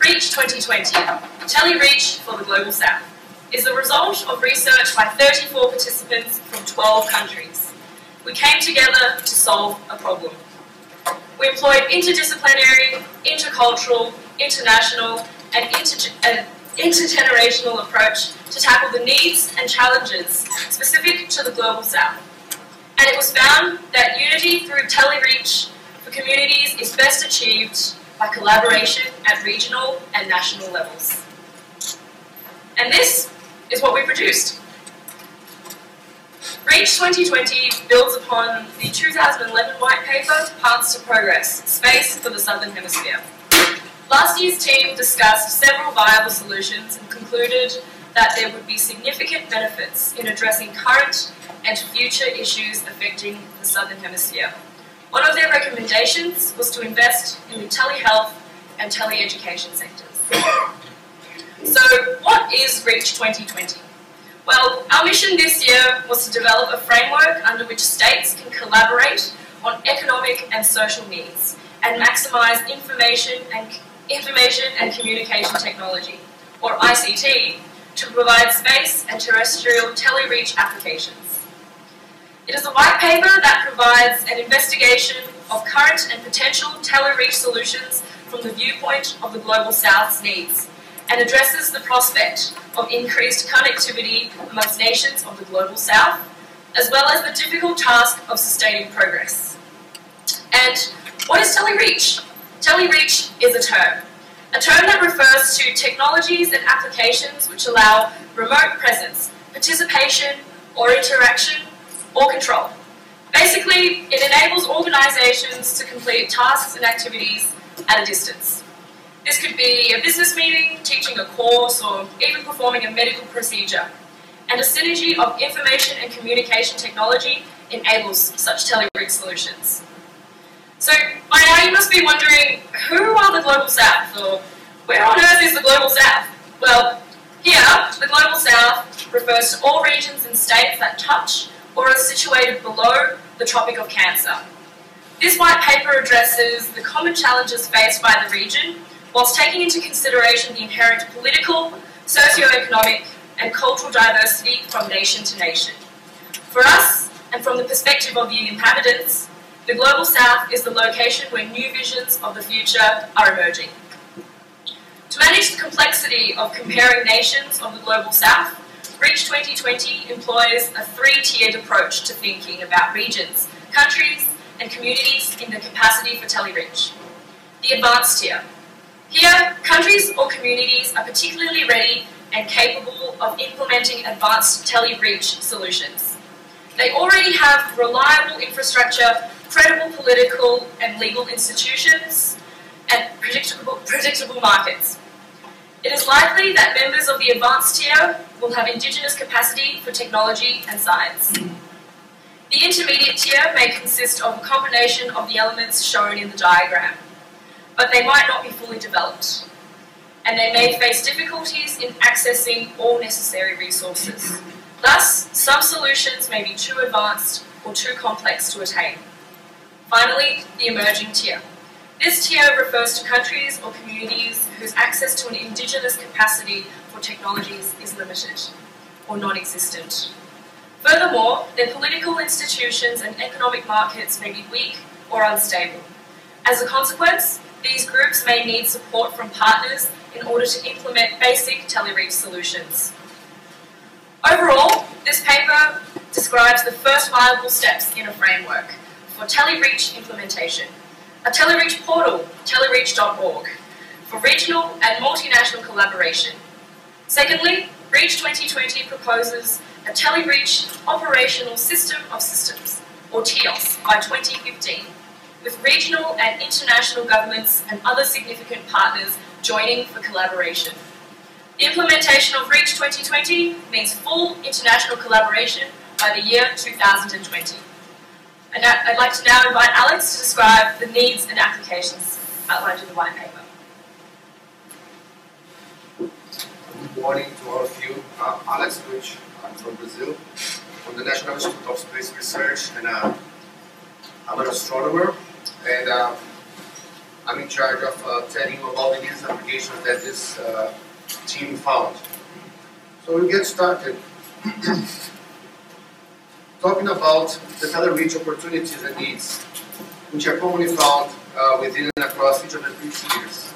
REACH 2020, Tele-Reach for the Global South, is the result of research by 34 participants from 12 countries. We came together to solve a problem. We employed interdisciplinary, intercultural, international, and intergenerational approach to tackle the needs and challenges specific to the Global South. And it was found that unity through Tele-Reach for communities is best achieved by collaboration at regional and national levels. And this is what we produced. REACH 2020 builds upon the 2011 white paper, Paths to Progress, Space for the Southern Hemisphere. Last year's team discussed several viable solutions and concluded that there would be significant benefits in addressing current and future issues affecting the Southern Hemisphere. One of their recommendations was to invest in the telehealth and teleeducation sectors. So, what is REACH 2020? Well, our mission this year was to develop a framework under which states can collaborate on economic and social needs and maximise information and communication technology, or ICT, to provide space and terrestrial tele-reach applications. It is a white paper that provides an investigation of current and potential tele-reach solutions from the viewpoint of the Global South's needs, and addresses the prospect of increased connectivity amongst nations of the Global South, as well as the difficult task of sustaining progress. And what is tele-reach? Tele-reach is a term that refers to technologies and applications which allow remote presence, participation, or interaction, or control. Basically, it enables organisations to complete tasks and activities at a distance. This could be a business meeting, teaching a course, or even performing a medical procedure. And a synergy of information and communication technology enables such tele-reach solutions. So, by now you must be wondering, who are the Global South, or where on earth is the Global South? Well, here, the Global South refers to all regions and states that touch or are situated below the Tropic of Cancer. This white paper addresses the common challenges faced by the region, whilst taking into consideration the inherent political, socio-economic, and cultural diversity from nation to nation. For us, and from the perspective of the inhabitants, the Global South is the location where new visions of the future are emerging. To manage the complexity of comparing nations of the Global South, REACH 2020 employs a three-tiered approach to thinking about regions, countries, and communities in the capacity for tele-reach. The advanced tier. Here, countries or communities are particularly ready and capable of implementing advanced tele-reach solutions. They already have reliable infrastructure, credible political and legal institutions, and predictable markets. It is likely that members of the advanced tier will have indigenous capacity for technology and science. The intermediate tier may consist of a combination of the elements shown in the diagram, but they might not be fully developed, and they may face difficulties in accessing all necessary resources. Thus, some solutions may be too advanced or too complex to attain. Finally, the emerging tier. This tier refers to countries or communities whose access to an indigenous capacity for technologies is limited or non-existent. Furthermore, their political institutions and economic markets may be weak or unstable. As a consequence, these groups may need support from partners in order to implement basic tele-reach solutions. Overall, this paper describes the first viable steps in a framework for tele-reach implementation. A tele-reach portal, telereach.org, for regional and multinational collaboration. Secondly, REACH 2020 proposes a tele-reach operational system of systems, or TIOS, by 2015, with regional and international governments and other significant partners joining for collaboration. The implementation of REACH 2020 means full international collaboration by the year 2020. And I'd like to now invite Alex to describe the needs and applications outlined in the white paper. Good morning to all of you. I'm Alex, I'm from Brazil, from the National Institute of Space Research, and I'm an astronomer. And I'm in charge of telling you about the business applications that this team found. So we'll get started. Talking about the tele-reach opportunities and needs, which are commonly found within and across each of the 3 tiers.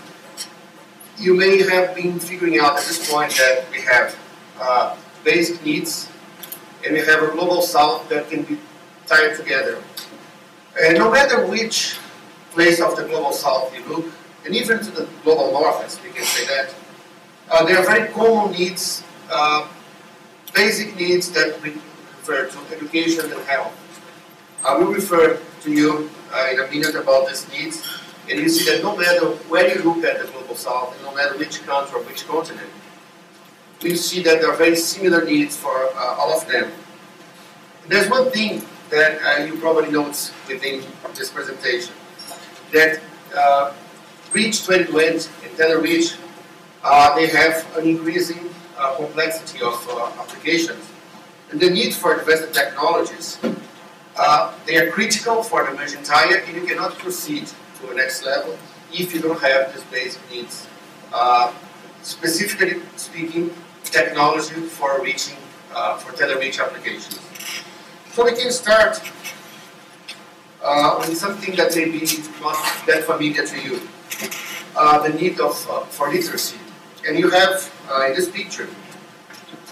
You may have been figuring out at this point that we have basic needs and we have a global south that can be tied together. And no matter which place of the global south you look, and even to the global north, as we can say that, there are very common needs, basic needs that we refer to education and health. I will refer to you in a minute about these needs, and you see that no matter where you look at the global south, and no matter which country or which continent, we see that there are very similar needs for all of them. And there's one thing that you probably notice within this presentation, that Reach 2020 and Tele-Reach, they have an increasing complexity of applications. And the need for advanced technologies, they are critical for the emerging tier, and you cannot proceed to the next level if you don't have these basic needs. Specifically speaking, technology for reaching, for tele-reach applications. So we can start with something that may be not that familiar to you, the need for literacy. And you have, in this picture,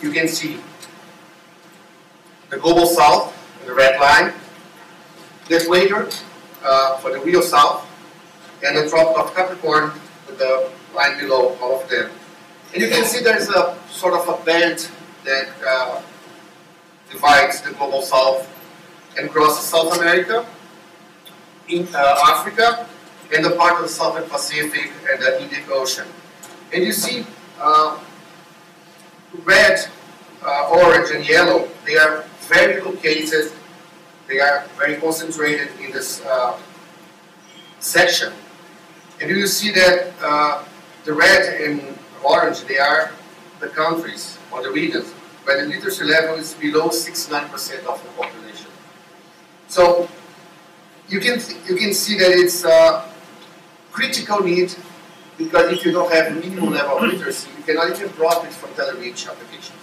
you can see the global south, the red line, the equator for the real south, and the tropic of Capricorn with the line below all of them. And you can see there's a sort of a band that divides the global south and crosses South America, in Africa, and the part of the Southern Pacific and the Indian Ocean. And you see red, orange, and yellow, they are very located, they are very concentrated in this section. And you see that the red and orange, they are the countries or the regions where the literacy level is below 69% of the population. So you can see that it's a critical need, because if you don't have a minimum level of literacy, you cannot even profit from tele-reach applications.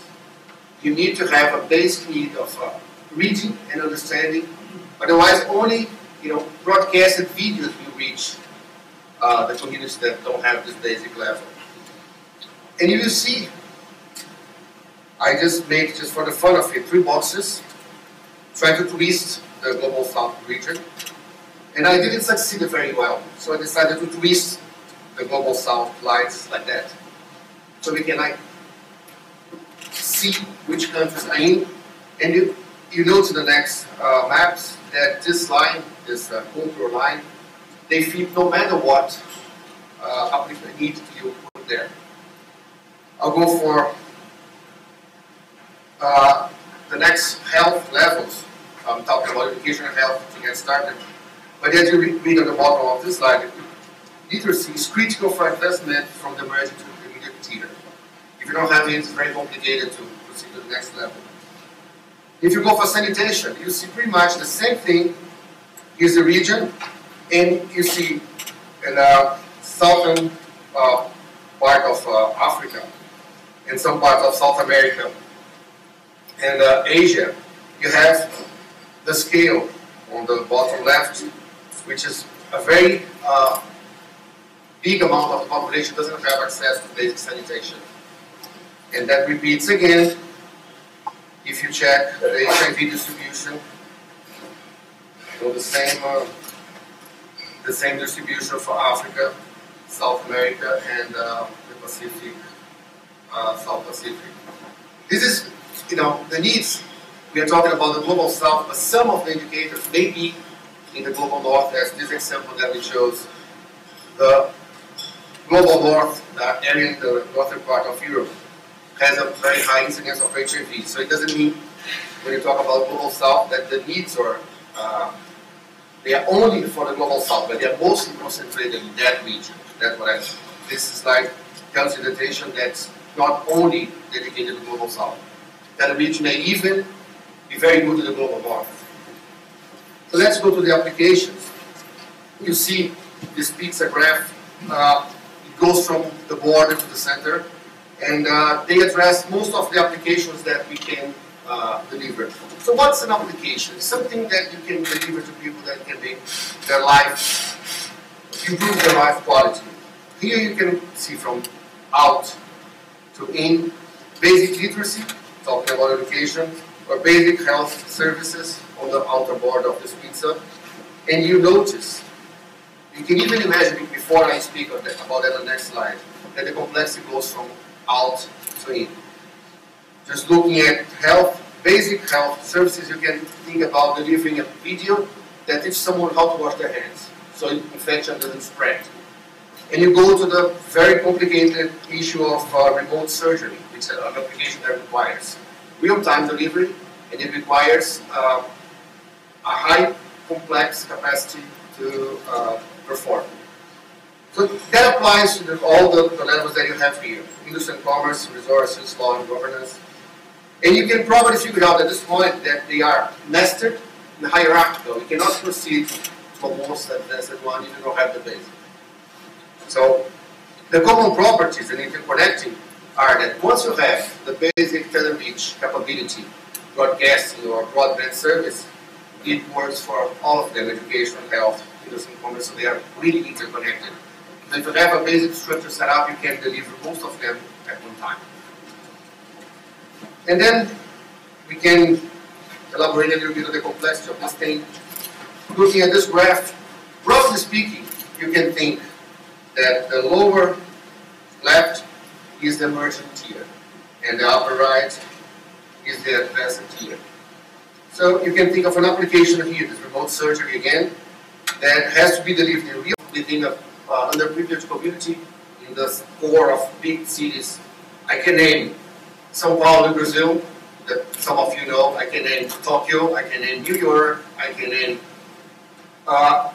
You need to have a basic need of reading and understanding. Otherwise, only broadcasted videos will reach the communities that don't have this basic level. And you will see, I just made, just for the fun of it, 3 boxes, trying to twist the global south region. And I didn't succeed very well, so I decided to twist the global south lines like that, so we can see which countries are in. And you note in the next maps that this line, this contour line, they fit no matter what need you put there. I'll go for the next health levels. I'm talking about education and health to get started. But as you read on the bottom of this slide, literacy is critical for investment from the emerging to the intermediate tier. If you don't have it, it's very complicated to proceed to the next level. If you go for sanitation, you see pretty much the same thing. Here's the region, and you see in the southern part of Africa, and some parts of South America, and Asia, you have the scale on the bottom left, which is a very big amount of the population doesn't have access to basic sanitation. And that repeats again if you check the HIV distribution. So the same distribution for Africa, South America, and the Pacific, South Pacific. This is, the needs. We are talking about the global south, but some of the indicators may be in the global north, as this example that we chose. The global north area in the northern part of Europe has a very high incidence of HIV. So it doesn't mean, when you talk about global south, that the needs are, they are only for the global south, but they are mostly concentrated in that region. That's what this slide tells you the attention that's not only dedicated to the global south. That region may even be very good to the global north. So let's go to the applications. You see this pizza graph. It goes from the border to the center, and they address most of the applications that we can deliver. So what's an application? Something that you can deliver to people that can make their life, improve their life quality. Here you can see from out to in, basic literacy, talking about education, or basic health services on the outer border of this pizza. And you notice, you can even imagine before I speak about that on the next slide, that the complexity goes from out to in. Just looking at health, basic health services, you can think about delivering a video that teaches someone how to wash their hands so infection doesn't spread. And you go to the very complicated issue of remote surgery, which is an application that requires real-time delivery, and it requires a high complex capacity to perform. So that applies to all the levels that you have here: industry and commerce, resources, law and governance. And you can probably figure out at this point that they are nested and hierarchical. You cannot proceed to a most advanced one if you don't have the basic. So the common properties and interconnecting are that once you have the basic tele-reach capability, broadcasting or broadband service, it works for all of them: education, health, industry and commerce, so they are really interconnected. So if you have a basic structure set up, you can deliver most of them at one time. And then we can elaborate a little bit on the complexity of this thing. Looking at this graph, roughly speaking, you can think that the lower left is the emerging tier, and the upper right is the advanced tier. So you can think of an application here, this remote surgery again, that has to be delivered in real within an underprivileged community in the core of big cities. I can name São Paulo, Brazil, that some of you know. I can name Tokyo, I can name New York, I can name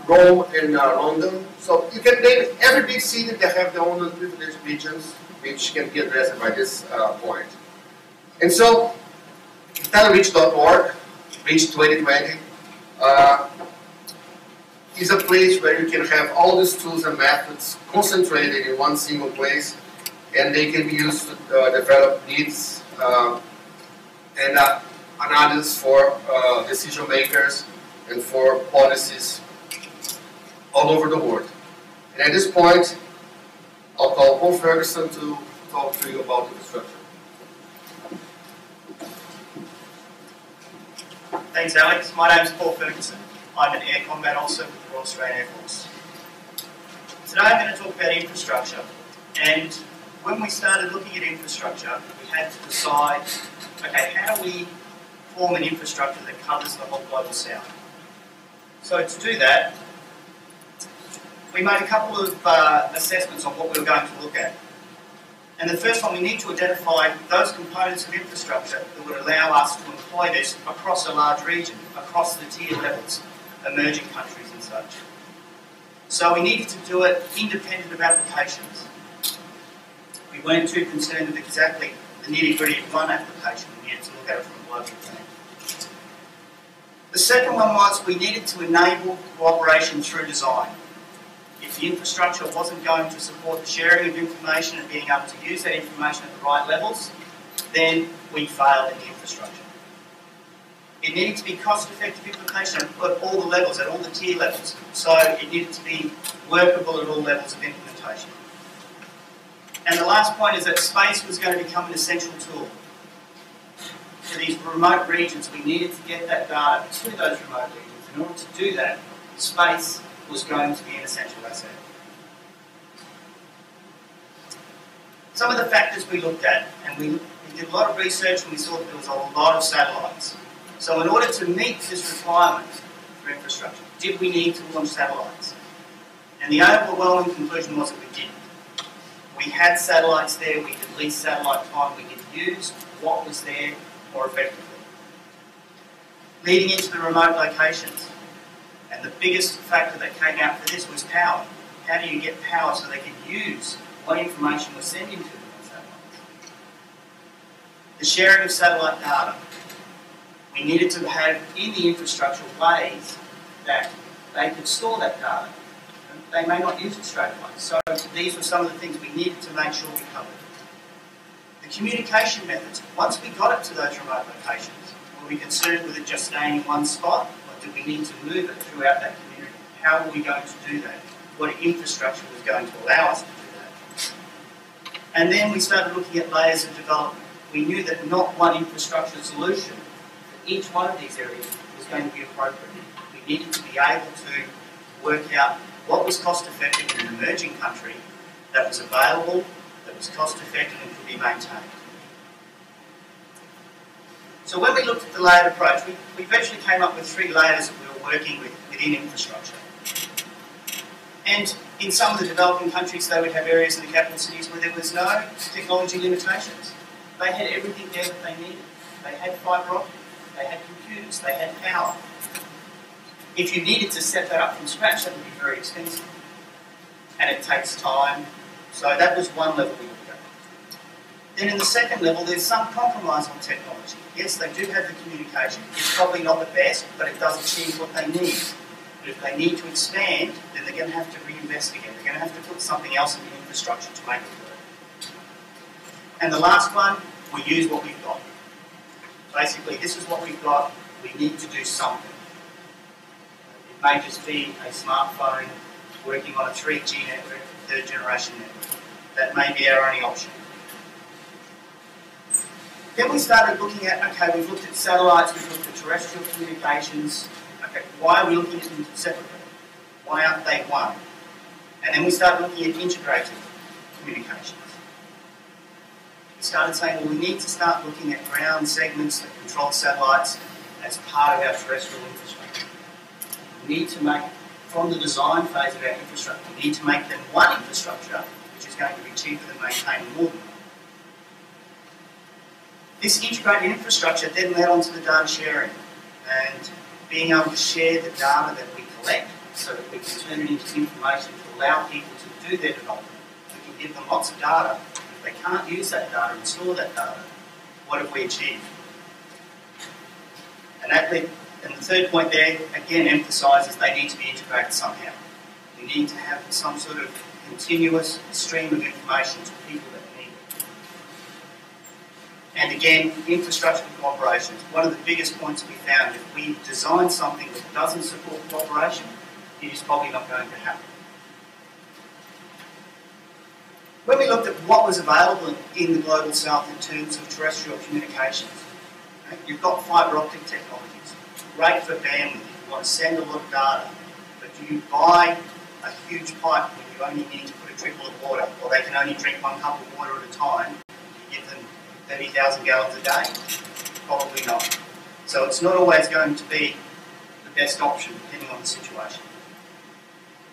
Rome and London. So you can name every big city that have their own underprivileged regions, which can be addressed by this point. And so, telereach.org, Reach 2020, is a place where you can have all these tools and methods concentrated in one single place, and they can be used to develop needs and analysis for decision makers and for policies all over the world. And at this point, I'll call Paul Ferguson to talk to you about infrastructure. Thanks, Alex. My name is Paul Ferguson. I'm an Air Combat Officer with the Royal Australian Air Force. Today I'm going to talk about infrastructure. And when we started looking at infrastructure, we had to decide, okay, how do we form an infrastructure that covers the whole global south? So to do that, we made a couple of assessments on what we were going to look at. And the first one, we need to identify those components of infrastructure that would allow us to employ this across a large region, across the tier levels, emerging countries and such. So we needed to do it independent of applications. We weren't too concerned with exactly the nitty-gritty of one application. We needed to look at it from a global perspective. The second one was we needed to enable cooperation through design. If the infrastructure wasn't going to support the sharing of information and being able to use that information at the right levels, then we failed in the infrastructure. It needed to be cost-effective implementation at all the levels, at all the tier levels. So it needed to be workable at all levels of implementation. And the last point is that space was going to become an essential tool. For these remote regions, we needed to get that data to those remote regions. In order to do that, space was going to be an essential asset. Some of the factors we looked at, and we did a lot of research and we saw that there was a lot of satellites. So in order to meet this requirement for infrastructure, did we need to launch satellites? And the overwhelming conclusion was that we didn't. We had satellites there, we could lease satellite time, we could use what was there more effectively. Leading into the remote locations, and the biggest factor that came out for this was power. How do you get power so they can use what information we're sending to them on satellites? The sharing of satellite data. We needed to have in the infrastructure ways that they could store that data. they may not use it straight away. So these were some of the things we needed to make sure we covered. The communication methods, once we got it to those remote locations, were we concerned with it just staying in one spot, or did we need to move it throughout that community? How were we going to do that? What infrastructure was going to allow us to do that? And then we started looking at layers of development. We knew that not one infrastructure solution for each one of these areas was going to be appropriate. We needed to be able to work out what was cost effective in an emerging country that was available, that was cost effective and could be maintained. So when we looked at the layered approach, we eventually came up with 3 layers that we were working with within infrastructure. And in some of the developing countries, they would have areas in the capital cities where there was no technology limitations. They had everything there that they needed. They had fibre optic, they had computers, they had power. If you needed to set that up from scratch, that would be very expensive. And it takes time. So that was one level we looked at. Then in the second level, there's some compromise on technology. Yes, they do have the communication. It's probably not the best, but it does achieve what they need. But if they need to expand, then they're going to have to reinvest again. They're going to have to put something else in the infrastructure to make it work. And the last one, we use what we've got. Basically, this is what we've got. We need to do something. It may just be a smartphone working on a 3G network, 3rd generation network. That may be our only option. Then we started looking at, okay, we've looked at satellites, we've looked at terrestrial communications. Okay, why are we looking at them separately? Why aren't they one? And then we started looking at integrated communications. We started saying, well, we need to start looking at ground segments that control satellites as part of our terrestrial infrastructure. We need to make, from the design phase of our infrastructure, we need to make them one infrastructure, which is going to be cheaper than maintaining more than one. This integrated infrastructure then led on to the data sharing and being able to share the data that we collect so that we can turn it into information to allow people to do their development. We can give them lots of data. If they can't use that data and store that data, what have we achieved? And the third point there, again, emphasises they need to be integrated somehow. We need to have some sort of continuous stream of information to people that need it. And again, infrastructure cooperation. One of the biggest points we found, if we design something that doesn't support cooperation, it is probably not going to happen. When we looked at what was available in the Global South in terms of terrestrial communications, you've got fibre optic technologies, great for bandwidth if you want to send a lot of data, but do you buy a huge pipe when you only need to put a trickle of water, or they can only drink 1 cup of water at a time? You give them 30,000 gallons a day? Probably not. So it's not always going to be the best option depending on the situation.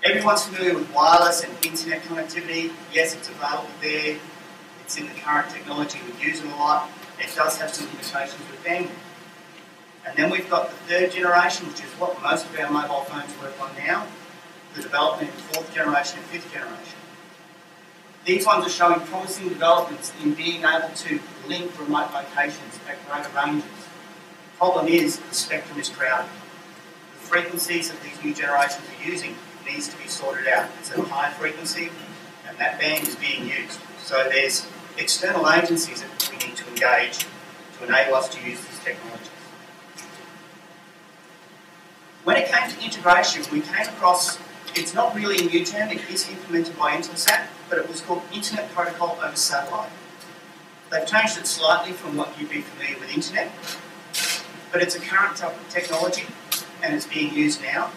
Everyone's familiar with wireless and internet connectivity. Yes, it's available there. It's in the current technology. We use it a lot. It does have some limitations with bandwidth. And then we've got the 3rd generation, which is what most of our mobile phones work on now, the development in 4th generation and 5th generation. These ones are showing promising developments in being able to link remote locations at greater ranges. The problem is the spectrum is crowded. The frequencies that these new generations are using needs to be sorted out. It's at a high frequency and that band is being used. So there's external agencies that we need to engage to enable us to use these technologies. When it came to integration, we came across, it's not really a new term, it is implemented by Intelsat, but it was called Internet Protocol over Satellite. They've changed it slightly from what you'd be familiar with Internet, but it's a current technology and it's being used now.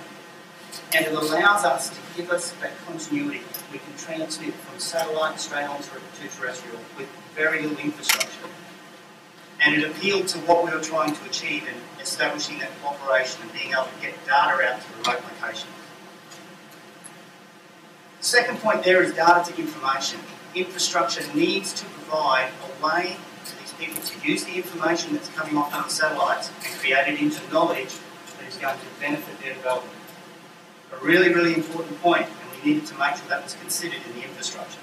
And it allows us to give us that continuity. We can transmit from satellite straight on to terrestrial with very little infrastructure. And it appealed to what we were trying to achieve in establishing that cooperation and being able to get data out to remote locations. The second point there is data to information. Infrastructure needs to provide a way for these people to use the information that's coming off of the satellites and create it into knowledge that is going to benefit their development. A really, really important point, and we needed to make sure that was considered in the infrastructure.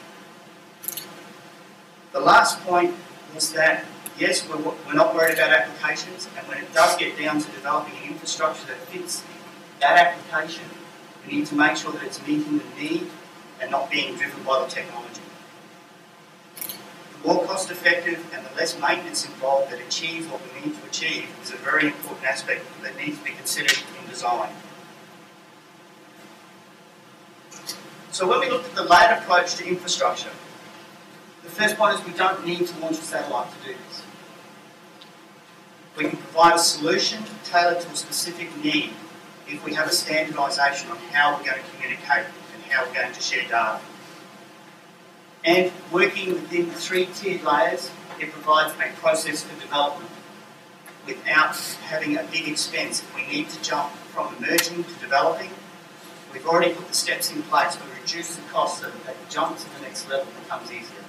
The last point was that, yes, we're not worried about applications, and when it does get down to developing an infrastructure that fits that application, We need to make sure that it's meeting the need and not being driven by the technology. The more cost effective and the less maintenance involved that achieves what we need to achieve is a very important aspect that needs to be considered in design. So when we look at the layered approach to infrastructure, the first point is we don't need to launch a satellite to do this. We can provide a solution tailored to a specific need if we have a standardisation on how we're going to communicate and how we're going to share data. And working within the 3 tiered layers, it provides a process for development without having a big expense. If we need to jump from emerging to developing, we've already put the steps in place. We reduce the cost so that the jump to the next level becomes easier.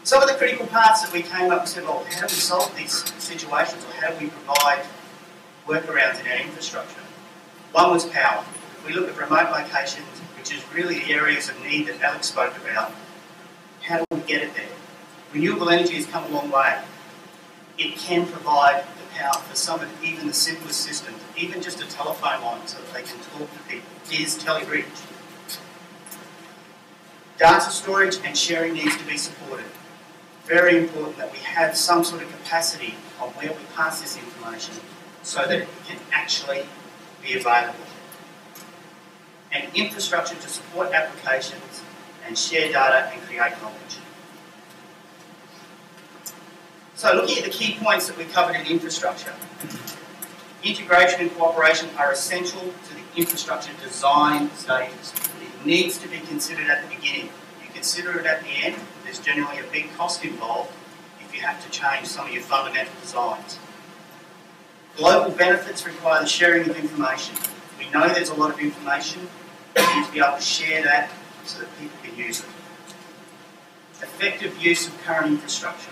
Some of the critical parts that we came up and said, well, how do we solve these situations, or how do we provide workarounds in our infrastructure? One was power. If we look at remote locations, which is really the areas of need that Alex spoke about, how do we get it there? Renewable energy has come a long way. It can provide the power for some of even the simplest systems, even just a telephone line so that they can talk to people. Is telereach. Data storage and sharing needs to be supported. Very important that we have some sort of capacity on where we pass this information so that it can actually be available. And infrastructure to support applications and share data and create knowledge. So looking at the key points that we covered in infrastructure, integration and cooperation are essential to the infrastructure design stages. It needs to be considered at the beginning. You consider it at the end, there's generally a big cost involved if you have to change some of your fundamental designs. Global benefits require the sharing of information. We know there's a lot of information. We need to be able to share that so that people can use it. Effective use of current infrastructure.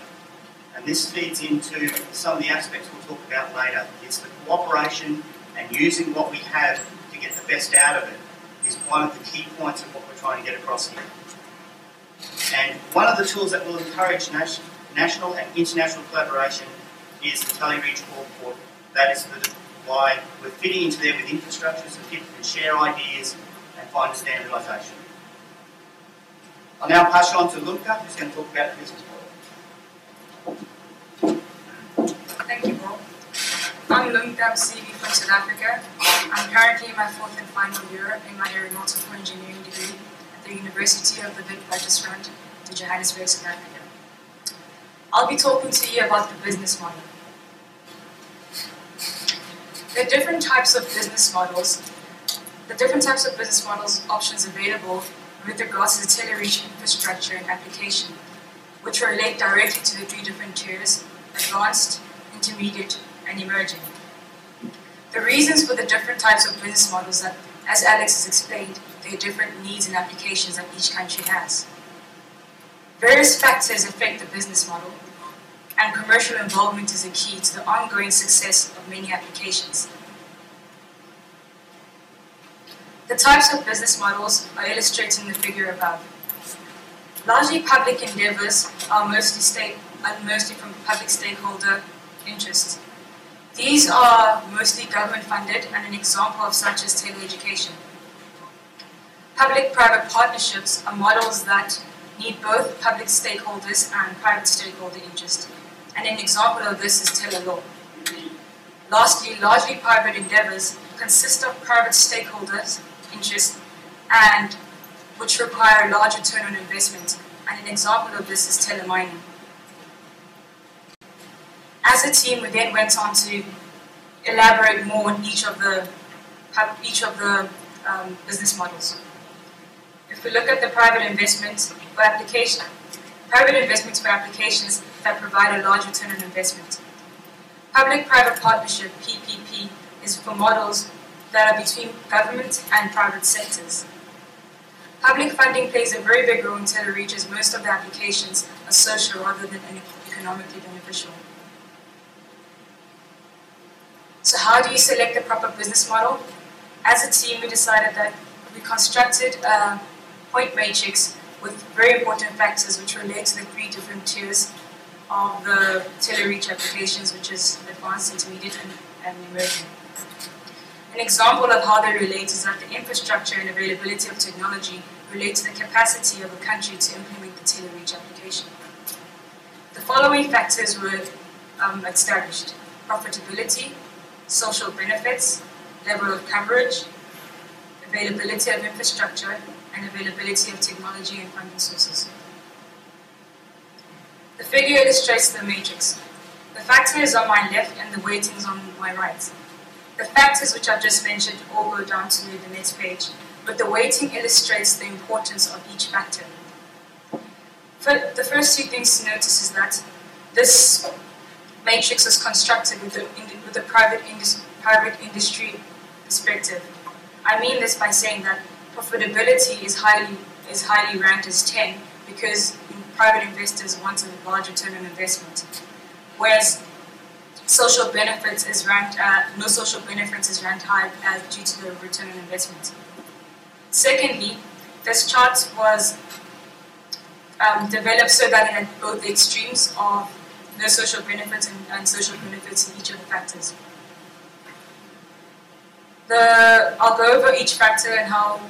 And this feeds into some of the aspects we'll talk about later. It's the cooperation and using what we have to get the best out of it is one of the key points of what we're trying to get across here. And one of the tools that will encourage national and international collaboration is the telereach core portal. That is why we're fitting into there with infrastructure so people can share ideas and find a standardisation. I'll now pass you on to Lumka, who's going to talk about the business model. Thank you, Bob. I'm Lumka CV from South Africa. I'm currently in my 4th and final year in my aeronautical engineering degree at the University of the Witwatersrand to Johannesburg, South Africa. I'll be talking to you about the business model. There are different types of business models. The different types of business models options available with regards to the telereach infrastructure and application, which relate directly to the 3 different tiers: advanced, intermediate, and emerging. The reasons for the different types of business models that, as Alex has explained, there are different needs and applications that each country has. Various factors affect the business model, and commercial involvement is a key to the ongoing success of many applications. The types of business models are illustrated in the figure above. Largely public endeavours are mostly from public stakeholder interests. These are mostly government funded, and an example of such is teleeducation. Public-private partnerships are models that need both public stakeholders and private stakeholder interest, and an example of this is telelaw. Lastly, largely private endeavours consist of private stakeholders' interests and which require a large return on investment, and an example of this is telemining. As a team, we then went on to elaborate more on each of the business models. If we look at the private investments for applications that provide a large return on investment. Public-private partnership, PPP, is for models that are between government and private sectors. Public funding plays a very big role in telereach, as most of the applications are social rather than economically beneficial. So how do you select the proper business model? As a team, we decided that we constructed a point matrix with very important factors which relate to the 3 different tiers of the telereach applications, which is advanced, intermediate, and and emerging. An example of how they relate is that the infrastructure and availability of technology relate to the capacity of a country to implement the tele-reach application. The following factors were established: profitability, social benefits, level of coverage, availability of infrastructure, and availability of technology and funding sources. The figure illustrates the matrix. The factors on my left and the weightings on my right. The factors which I've just mentioned all go down to the next page, but the weighting illustrates the importance of each factor. The first two things to notice is that this matrix is constructed with the private industry perspective. I mean this by saying that profitability is highly ranked as 10 because private investors want a large return on investment, whereas social benefits is ranked no social benefits is ranked high due to the return on investment. Secondly, this chart was developed so that it had both the extremes of no social benefits and social benefits in each of the factors. I'll go over each factor and how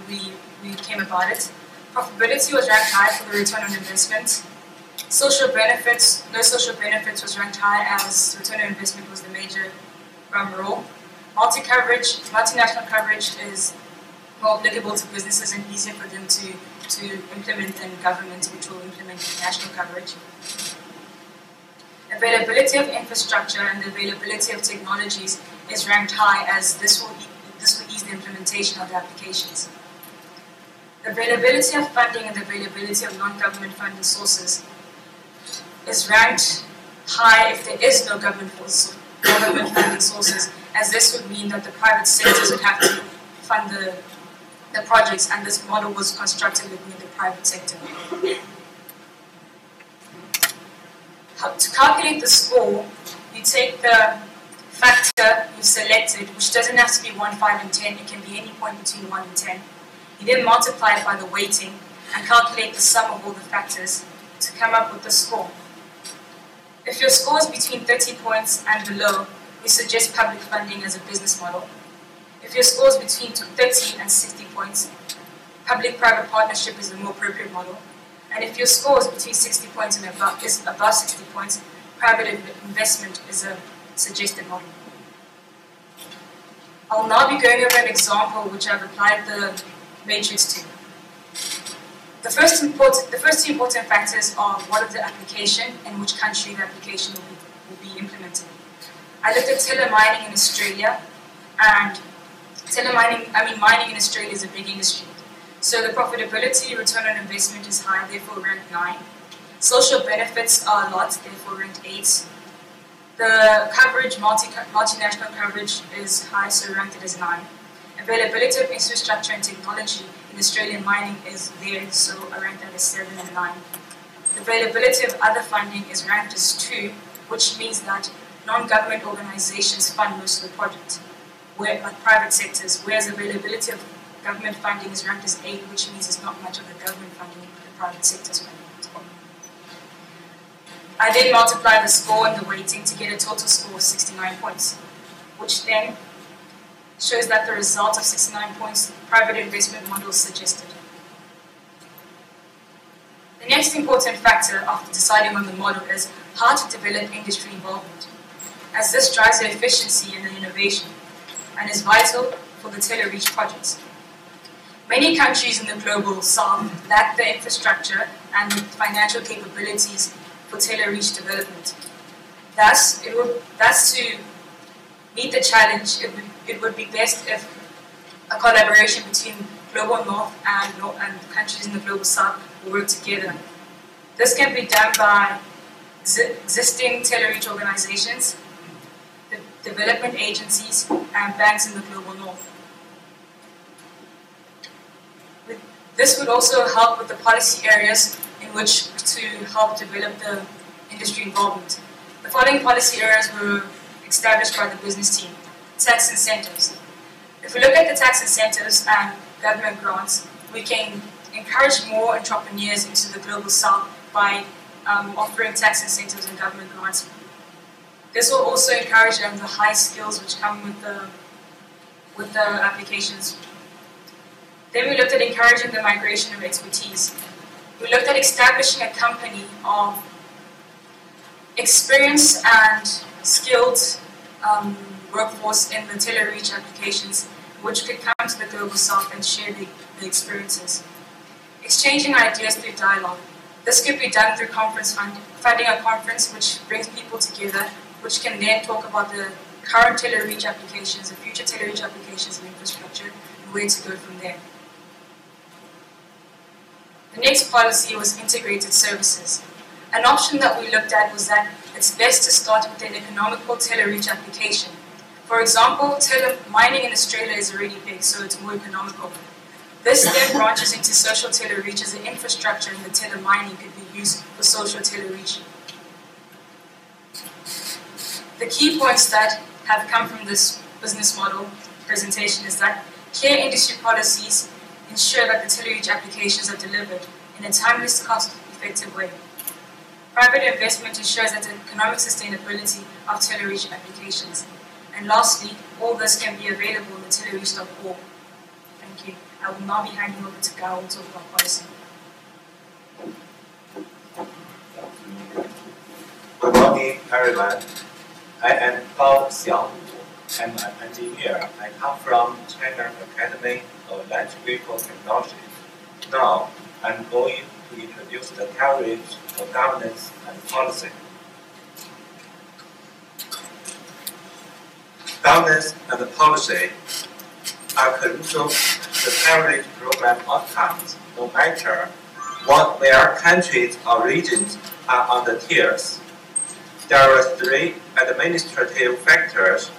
we came about it. Profitability was ranked high for the return on investment. Social benefits, no social benefits was ranked high as return on investment was the major role. Multinational coverage is more applicable to businesses and easier for them to implement than government, which will implement national coverage. Availability of infrastructure and the availability of technologies is ranked high as this will ease the implementation of the applications. Availability of funding and the availability of non-government funding sources is ranked high if there is no government funding sources, as this would mean that the private sectors would have to fund the projects, and this model was constructed within the private sector. To calculate the score, you take the factor you've selected, which doesn't have to be 1, 5, and 10, it can be any point between 1 and 10. You then multiply it by the weighting and calculate the sum of all the factors to come up with the score. If your score is between 30 points and below, we suggest public funding as a business model. If your score is between 30 and 60 points, public-private partnership is the more appropriate model. And if your score is between 60 points and above 60 points, private investment is a suggested model. I'll now be going over an example which I've applied the matrix to. The first two important factors are what is the application and which country the application will be implemented. I looked at telemining in Australia, and mining in Australia is a big industry. So the profitability, return on investment is high, therefore ranked 9. Social benefits are a lot, therefore ranked 8. The coverage, multinational coverage is high, so ranked as 9. Availability of infrastructure and technology in Australian mining is there, so I ranked that as 7 and 9. The availability of other funding is ranked as 2, which means that non-government organizations fund most of the project, like private sectors, whereas availability of government funding is ranked as 8, which means it's not much of the government funding, the private sector's funding. I then multiply the score and the weighting to get a total score of 69 points, which then shows that the result of 69 points, private investment model is suggested. The next important factor after deciding on the model is how to develop industry involvement, as this drives the efficiency and the innovation, and is vital for the tele-reach projects. Many countries in the global south lack the infrastructure and the financial capabilities for tele-reach development. Thus, to meet the challenge, it would be best if a collaboration between global north and countries in the global south will work together. This can be done by existing tele-reach organizations, the development agencies, and banks in the global north. This would also help with the policy areas in which to help develop the industry involvement. The following policy areas were established by the business team. Tax incentives. If we look at the tax incentives and government grants, we can encourage more entrepreneurs into the global south by offering tax incentives and government grants. This will also encourage the high skills which come with the applications. Then we looked at encouraging the migration of expertise. We looked at establishing a company of experienced and skilled workforce in the tele-reach applications, which could come to the global south and share the experiences. Exchanging ideas through dialogue. This could be done through funding a conference which brings people together, which can then talk about the current tele-reach applications, the future tele-reach applications and infrastructure, and where to go from there. The next policy was integrated services. An option that we looked at was that it's best to start with an economical tele-reach application. For example, mining in Australia is already big, so it's more economical. This then branches into social tele-reach as an infrastructure, and the tele-mining could be used for social tele-reach. The key points that have come from this business model presentation is that clear industry policies ensure that the tele-reach applications are delivered in a timeless, cost-effective way. Private investment ensures that the economic sustainability of tele-reach applications. And lastly, all this can be available on the telereach.org. Thank you. I will now be handing over to Gao to talk about policy. Good morning, everyone. I am Gao Xiangwu. I'm an engineer. I come from China Academy of Electrical Technology. Now, I'm going to introduce the tele-reach of governance and policy. Governance and policy are crucial to the tele-reach program outcomes, no matter what their countries or regions are on the tiers. There are three administrative factors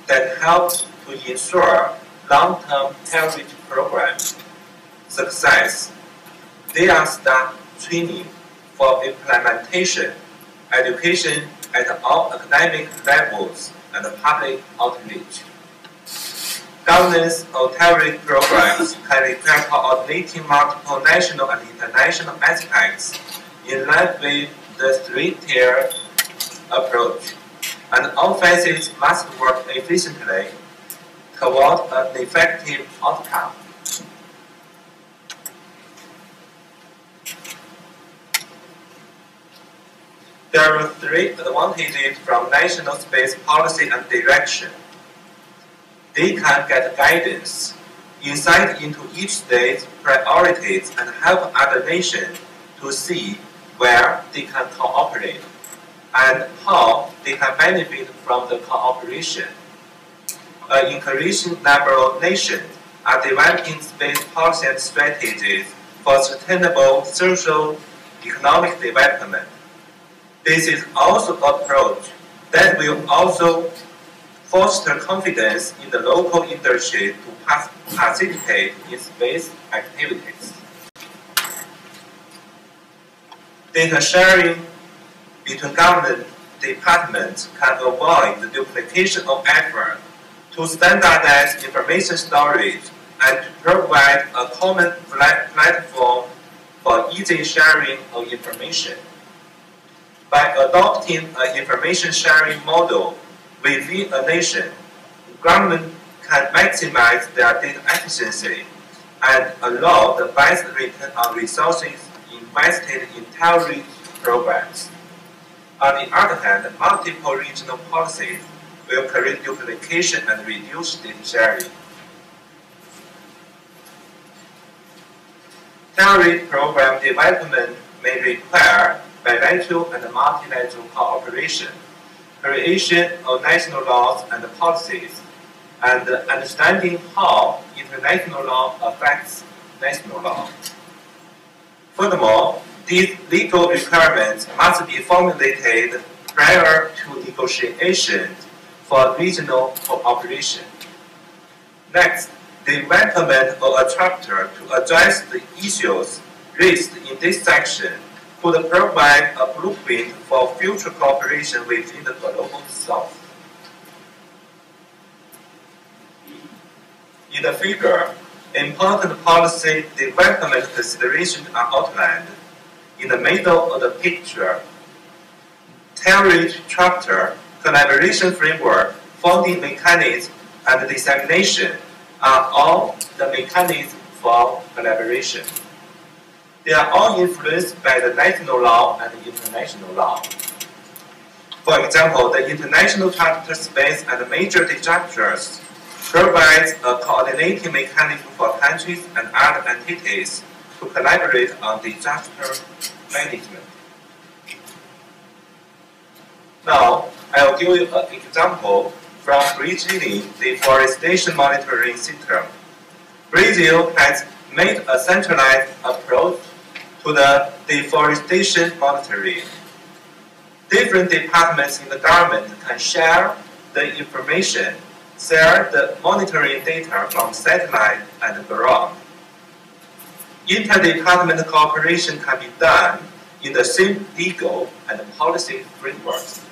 that help to ensure long-term tele-reach program success. They are staff training for implementation, education at all academic levels, and public outreach. Governance of tele-reach programs can require coordinating multiple national and international aspects in line with the three-tier approach, and all phases must work efficiently toward an effective outcome. There are three advantages from national space policy and direction. They can get guidance, insight into each state's priorities, and help other nations to see where they can cooperate and how they can benefit from the cooperation. An increasing number of nations are developing space policy and strategies for sustainable social economic development. This is also an approach that will also foster confidence in the local industry to participate in space activities. Data sharing between government departments can avoid the duplication of effort to standardize information storage and to provide a common platform for easy sharing of information. By adopting an information sharing model within a nation, government can maximize their data efficiency and allow the best return on resources invested in tele-reach programs. On the other hand, multiple regional policies will create duplication and reduce data sharing. Tele-reach program development may require bilateral and multilateral cooperation, creation of national laws and policies, and understanding how international law affects national law. Furthermore, these legal requirements must be formulated prior to negotiations for regional cooperation. Next, the development of a chapter to address the issues raised in this section could provide a blueprint for future cooperation within the global south. In the figure, important policy development considerations are outlined. In the middle of the picture, tele-reach chapter collaboration framework, funding mechanism, and dissemination are all the mechanisms for collaboration. They are all influenced by the national law and the international law. For example, the International Charter Space and major disasters provides a coordinating mechanism for countries and other entities to collaborate on disaster management. Now, I will give you an example from Brazilian deforestation monitoring system. Brazil has made a centralized approach to the deforestation monitoring. Different departments in the government can share the information, share the monitoring data from satellite and ground. Inter-department cooperation can be done in the same legal and policy frameworks.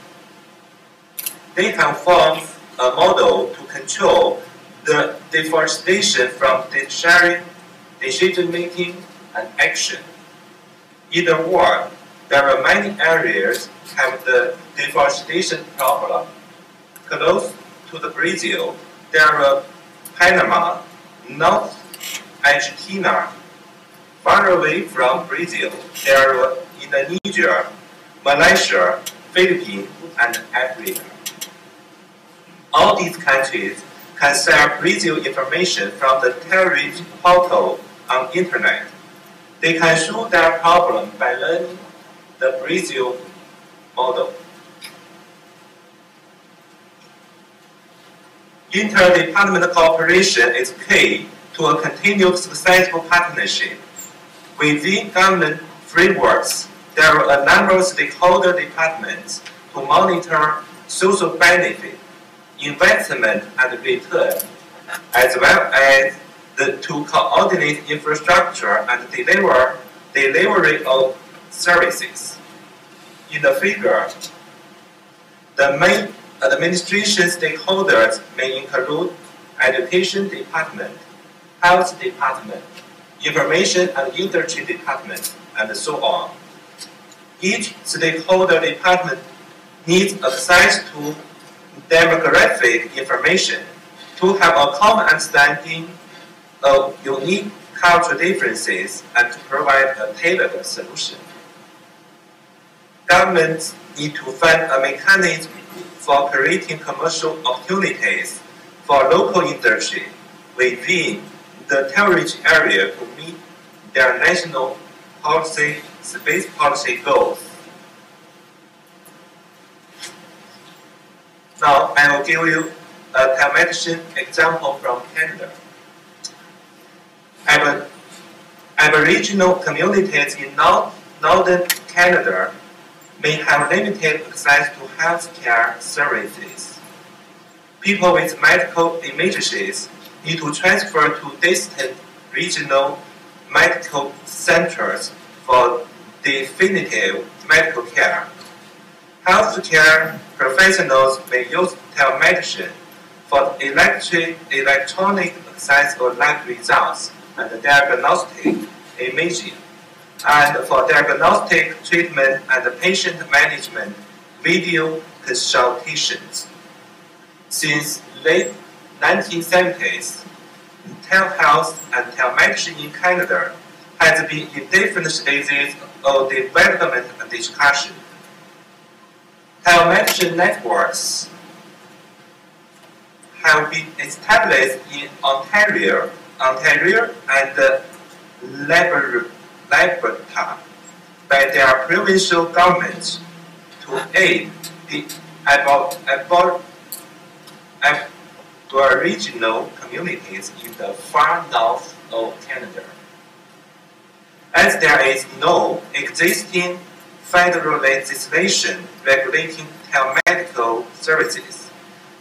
They can form a model to control the deforestation from data sharing, decision making, and action. In the world, there are many areas have the deforestation problem. Close to the Brazil, there are Panama, North Argentina. Far away from Brazil, there are Indonesia, Malaysia, Philippines, and Africa. All these countries can share Brazil information from the terrorist portal on internet. They can solve their problem by learning the Brazil model. Inter-department cooperation is key to a continued successful partnership. Within government frameworks, there are a number of stakeholder departments to monitor social benefit, investment and return, as well as to coordinate infrastructure and delivery of services. In the figure, the main administration stakeholders may include education department, health department, information and industry department, and so on. Each stakeholder department needs access to demographic information to have a common understanding of unique cultural differences and to provide a tailored solution. Governments need to find a mechanism for creating commercial opportunities for local industry within the territory area to meet their national policy, space policy goals. Now, I will give you a telemedicine example from Canada. Aboriginal communities in northern Canada may have limited access to healthcare services. People with medical emergencies need to transfer to distant regional medical centers for definitive medical care. Healthcare professionals may use telemedicine for electronic access of lab results and diagnostic imaging, and for diagnostic treatment and patient management video consultations. Since late 1970s, telehealth and telemedicine in Canada has been in different stages of development and discussion. Telemedicine networks have been established in Ontario and Alberta by their provincial governments to aid the Aboriginal communities in the far north of Canada. As there is no existing federal legislation regulating telemedical services,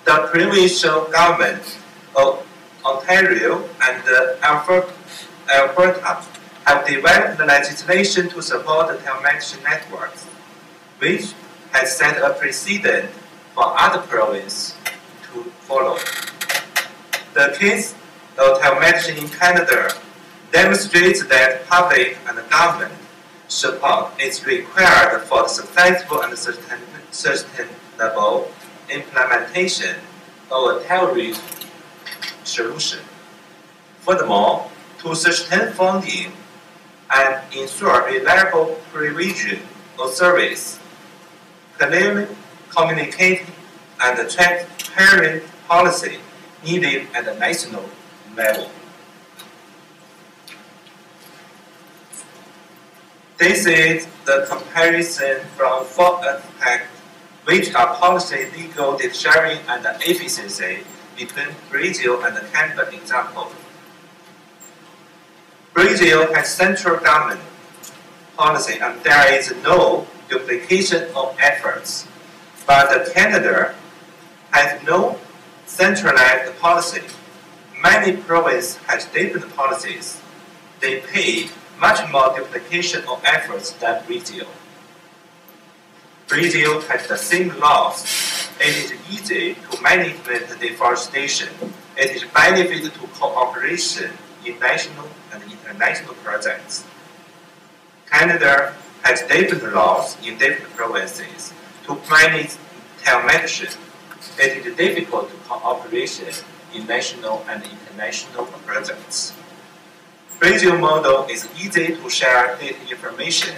the provincial government of Ontario and Alberta have developed legislation to support the telemedicine networks, which has set a precedent for other provinces to follow. The case of telemedicine in Canada demonstrates that public and government support is required for the successful and sustainable implementation of a tailor-rich solution. Furthermore, to sustain funding and ensure reliable provision of service, clearly communicated and transparent policy needed at the national level. This is the comparison from four aspects, which are policy, legal, data sharing, and efficiency between Brazil and Canada example. Brazil has central government policy and there is no duplication of efforts, but Canada has no centralized policy. Many provinces have different policies. They pay much more duplication of efforts than Brazil. Brazil has the same laws. It is easy to manage deforestation. It is benefit to cooperation in national and international projects. Canada has different laws in different provinces to manage telemedicine. It is difficult to cooperation in national and international projects. Brazil model is easy to share data information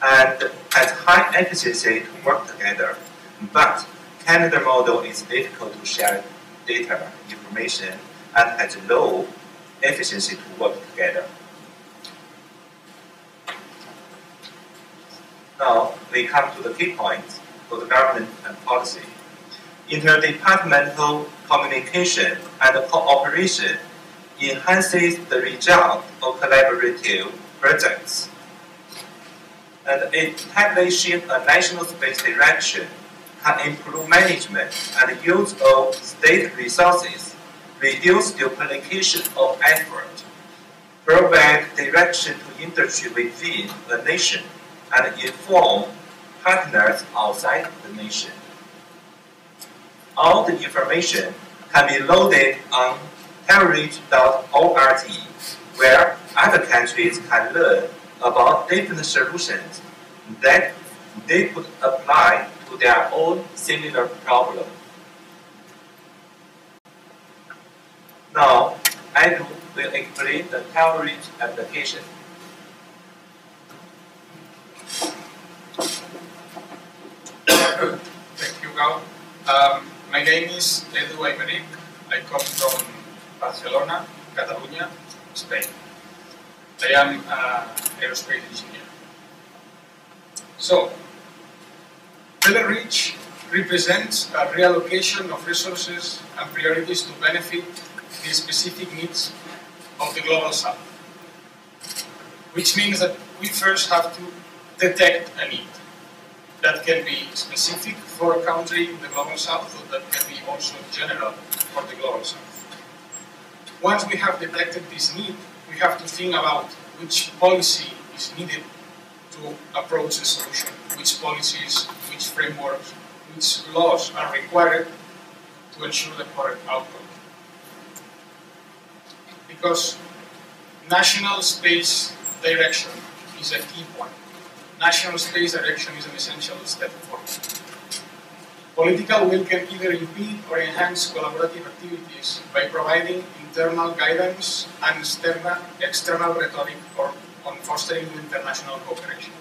and has high efficiency to work together. But Canada model is difficult to share data information and has low efficiency to work together. Now we come to the key points for the government and policy. Interdepartmental communication and cooperation enhances the result of collaborative projects. And establishing a national space direction can improve management and use of state resources, reduce duplication of effort, provide direction to industry within the nation, and inform partners outside the nation. All the information can be loaded on tailor-rich.org, where other countries can learn about different solutions that they could apply to their own similar problem. Now, I will explain the tailor-rich application. Thank you, Gal. My name is Edu Aymeric. I come from Barcelona, Catalonia, Spain. I am an aerospace engineer. So, tailor-rich represents a reallocation of resources and priorities to benefit the specific needs of the Global South, which means that we first have to detect a need that can be specific for a country in the Global South, or that can be also general for the Global South. Once we have detected this need, we have to think about which policy is needed to approach the solution, which policies, which frameworks, which laws are required to ensure the correct outcome. Because national space direction is a key point. National space direction is an essential step forward. Political will can either impede or enhance collaborative activities by providing internal guidance and external rhetoric on fostering international cooperation.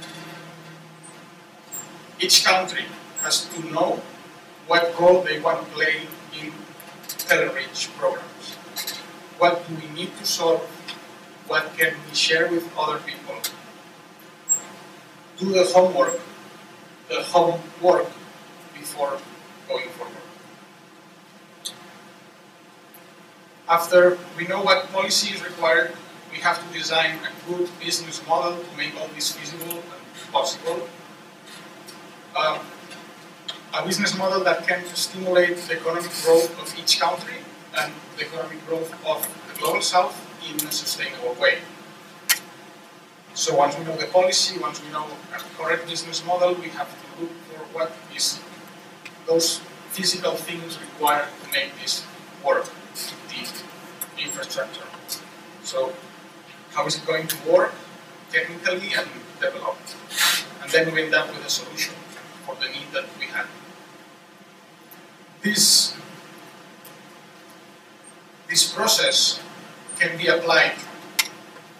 Each country has to know what role they want to play in tailor-rich programs. What do we need to solve? What can we share with other people? Do the homework before going forward. After we know what policy is required, we have to design a good business model to make all this feasible and possible. A business model that can stimulate the economic growth of each country and the economic growth of the Global South in a sustainable way. So once we know the policy, once we know a correct business model, we have to look for what is those physical things required to make this work, the infrastructure. So how is it going to work technically and developed? And then we end up with a solution for the need that we have. This process can be applied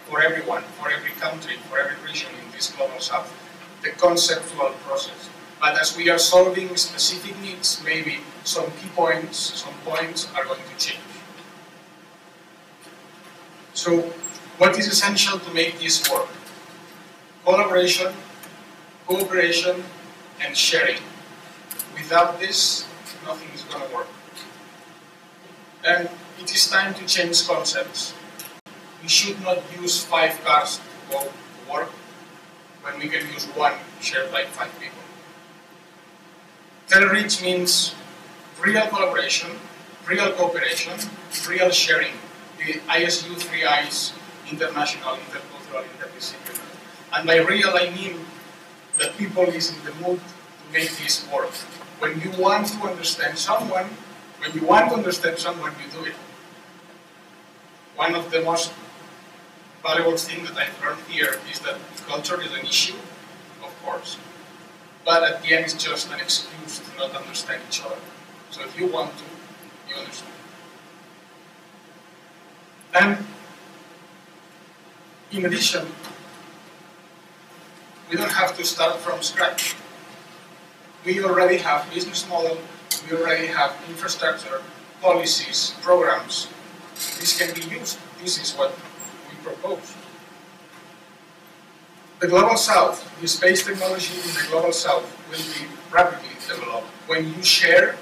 for everyone, for every country, for every region in this global south, the conceptual process. But as we are solving specific needs, maybe some points are going to change. So what is essential to make this work? Collaboration, cooperation, and sharing. Without this, nothing is going to work. And it is time to change concepts. We should not use 5 cars to go to work when we can use one shared by 5 people. Telereach means real collaboration, real cooperation, real sharing. The ISU 3 Is, international, intercultural, interdisciplinary. And by real, I mean that people is in the mood to make this work. When you want to understand someone, you do it. One of the most valuable things that I've learned here is that culture is an issue, of course, but at the end it's just an excuse to not understand each other. So if you want to, you understand. And in addition, we don't have to start from scratch. We already have business model, we already have infrastructure, policies, programs. This can be used. This is what we propose. The Global South, the space technology in the Global South will be rapidly developed. When you share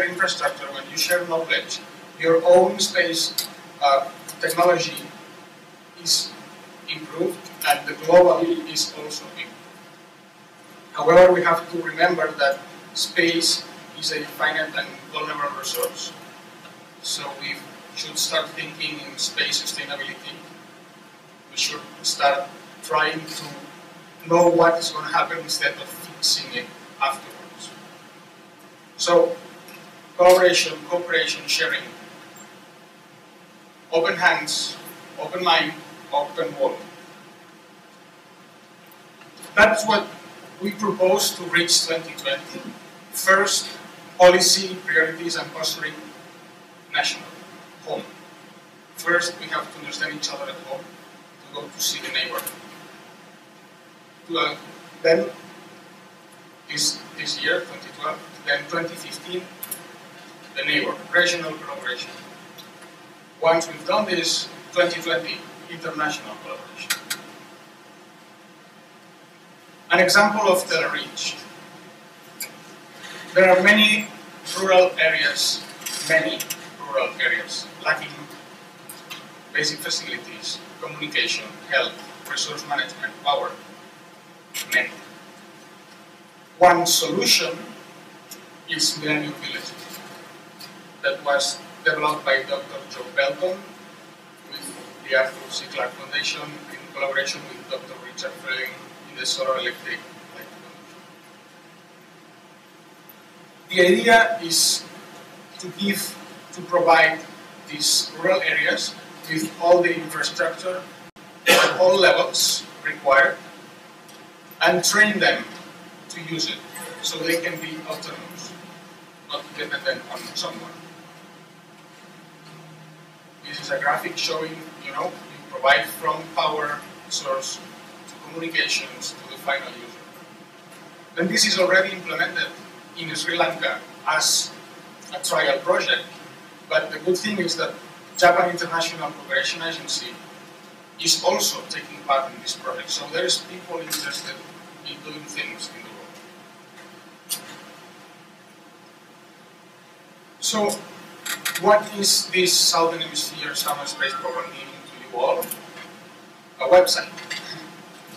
infrastructure, when you share knowledge, your own space technology is improved and the global is also improved. However, we have to remember that space is a finite and vulnerable resource. So we should start thinking in space sustainability. We should start trying to know what is going to happen instead of fixing it afterwards. So, collaboration, cooperation, sharing. Open hands, open mind, open world. That's what we propose to reach 2020. First, policy, priorities, and posturing, national, home. First, we have to understand each other at home, to go to see the neighbor. Then, this year, 2012, then 2015, the neighbor, regional collaboration. Once we've done this, 2020, international collaboration. An example of Telereach. There are many rural areas lacking basic facilities, communication, health, resource management, power, many. One solution is Millennium Village that was developed by Dr. Joe Belton with the Arthur C. Clarke Foundation in collaboration with Dr. Richard Freling in the Solar Electric Light Foundation. The idea is to provide these rural areas with all the infrastructure at all levels required and train them to use it so they can be autonomous, not dependent on someone. This is a graphic showing, you provide from power source to communications to the final user. Then this is already implemented in Sri Lanka as a trial project, but the good thing is that Japan International Cooperation Agency is also taking part in this project, so there is people interested in doing things in the world. So, what is this Southern Hemisphere Summer Space Program meaning to you all? A website.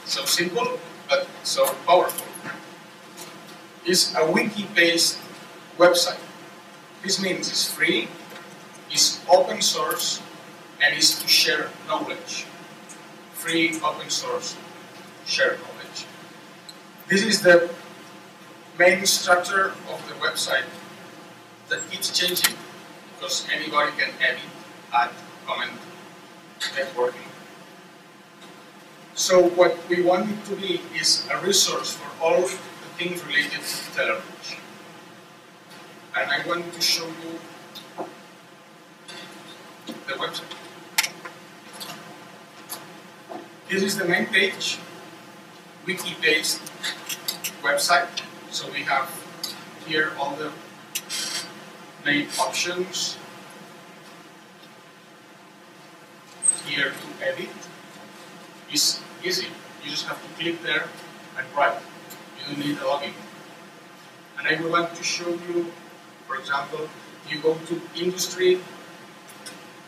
So simple, but so powerful. It's a wiki-based website. This means it's free, it's open source, and it's to share knowledge. Free, open source, share knowledge. This is the main structure of the website that keeps changing because anybody can edit, add, comment, networking. So what we want it to be is a resource for all the things related to Telereach. and I want to show you the website. This is the main page, wiki-based website. So we have here all the main options. Here to edit. It's easy. You just have to click there and write. You don't need a login. And I would like to show you, for example, you go to industry,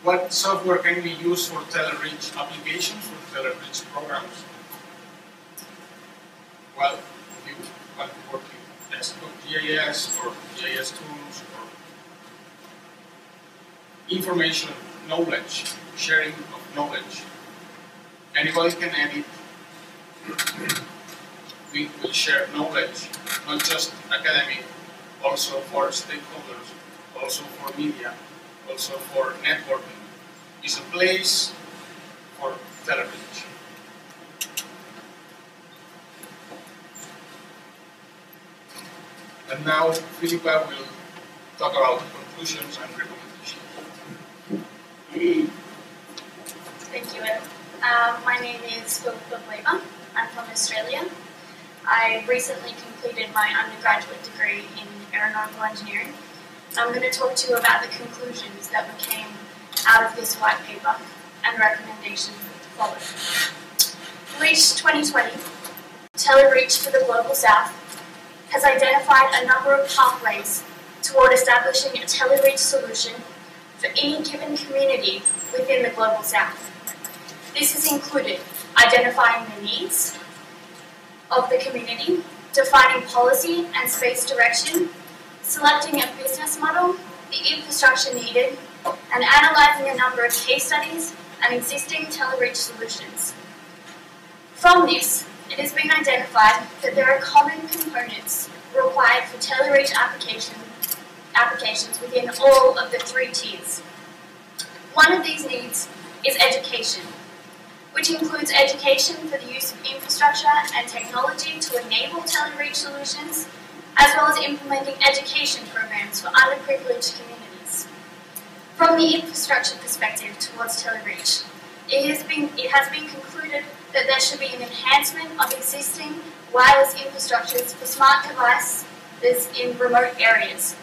what software can be used for telereach applications, for telereach programs? Well, if you want to work with desktop GIS or GIS tools or information, knowledge, sharing of knowledge, anybody can edit. We will share knowledge, not just academic, also for stakeholders, also for media, also for networking. It's a place for telereach. And now Philippa will talk about conclusions and recommendations. Thank you, Ed. My name is Philippa Weber. I'm from Australia. I recently completed my undergraduate degree in aeronautical engineering. I'm going to talk to you about the conclusions that came out of this white paper and recommendations that followed. Reach 2020, Telereach for the Global South, has identified a number of pathways toward establishing a telereach solution for any given community within the Global South. This has included identifying the needs of the community, defining policy and space direction, selecting a business model, the infrastructure needed, and analysing a number of case studies and existing telereach solutions. From this, it has been identified that there are common components required for telereach applications within all of the 3 tiers. One of these needs is education, which includes education for the use of infrastructure and technology to enable telereach solutions, as well as implementing education programs for underprivileged communities. From the infrastructure perspective towards telereach, it has been concluded that there should be an enhancement of existing wireless infrastructures for smart devices in remote areas.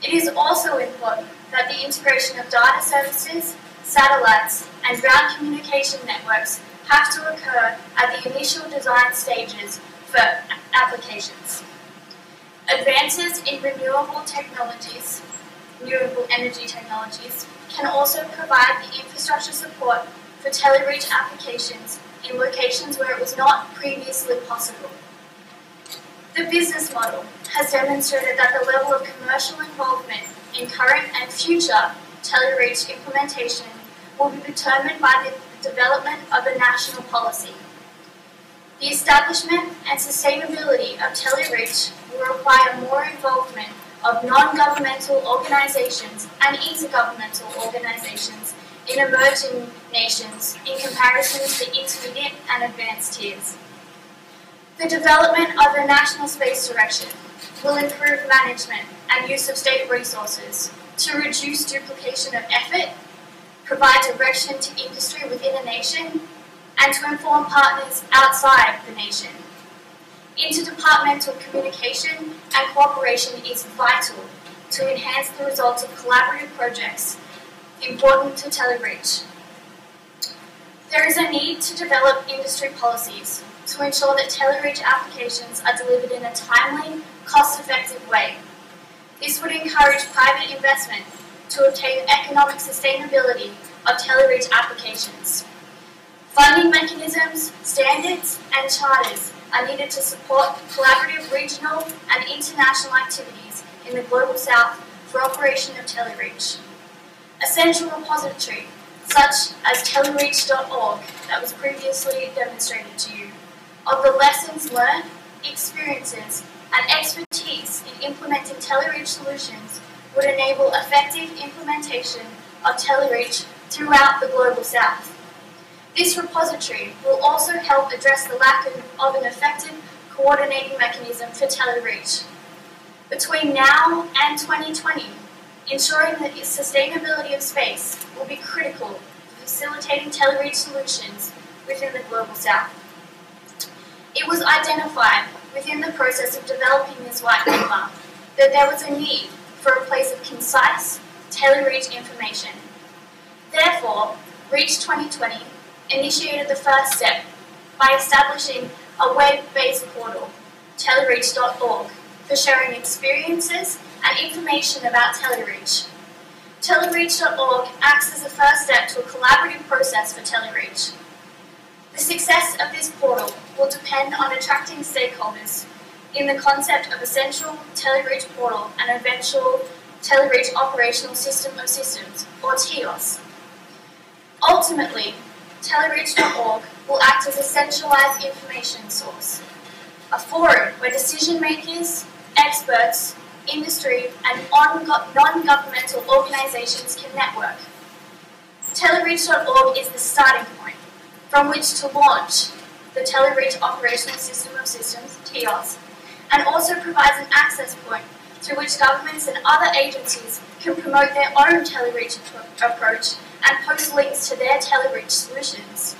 It is also important that the integration of data services, satellites, and ground communication networks have to occur at the initial design stages for applications. Advances in renewable energy technologies, can also provide the infrastructure support for telereach applications in locations where it was not previously possible. The business model has demonstrated that the level of commercial involvement in current and future telereach implementation will be determined by the development of a national policy. The establishment and sustainability of telereach will require more involvement of non-governmental organisations and intergovernmental organisations in emerging nations in comparison to the intermediate and advanced tiers. The development of a national space direction will improve management and use of state resources to reduce duplication of effort, provide direction to industry within a nation, and to inform partners outside the nation. Interdepartmental communication and cooperation is vital to enhance the results of collaborative projects important to telereach. There is a need to develop industry policies to ensure that telereach applications are delivered in a timely, cost-effective way. This would encourage private investment to obtain economic sustainability of telereach applications. Funding mechanisms, standards, and charters are needed to support collaborative regional and international activities in the Global South for operation of telereach. A central repository, such as telereach.org, that was previously demonstrated to you, of the lessons learned, experiences, and expertise in implementing telereach solutions would enable effective implementation of telereach throughout the Global South. This repository will also help address the lack of an effective coordinating mechanism for telereach. Between now and 2020, ensuring that the sustainability of space will be critical for facilitating telereach solutions within the Global South. It was identified within the process of developing this white paper that there was a need for a place of concise, telereach information. Therefore, REACH 2020 initiated the first step by establishing a web-based portal, telereach.org, for sharing experiences and information about telereach. Telereach.org acts as a first step to a collaborative process for telereach. The success of this portal will depend on attracting stakeholders in the concept of a central telereach portal and eventual telereach operational system of systems, or TEOS. Ultimately, telereach.org will act as a centralized information source, a forum where decision makers, experts, industry, and non-governmental organizations can network. Telereach.org is the starting point from which to launch the Telereach Operational System of Systems, TEOS, and also provides an access point through which governments and other agencies can promote their own telereach approach and post links to their telereach solutions.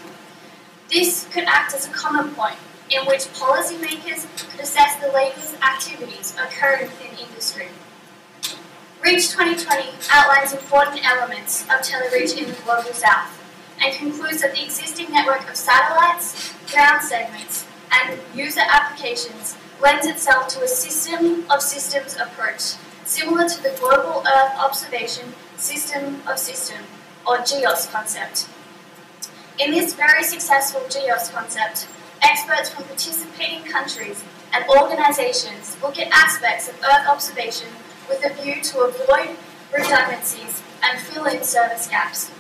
This could act as a common point in which policymakers could assess the latest activities occurring within industry. REACH 2020 outlines important elements of telereach in the Global South and concludes that the existing network of satellites, ground segments, and user applications lends itself to a system of systems approach, similar to the Global Earth Observation System of System, or GEOS concept. In this very successful GEOS concept, experts from participating countries and organizations look at aspects of Earth observation with a view to avoid redundancies and fill in service gaps.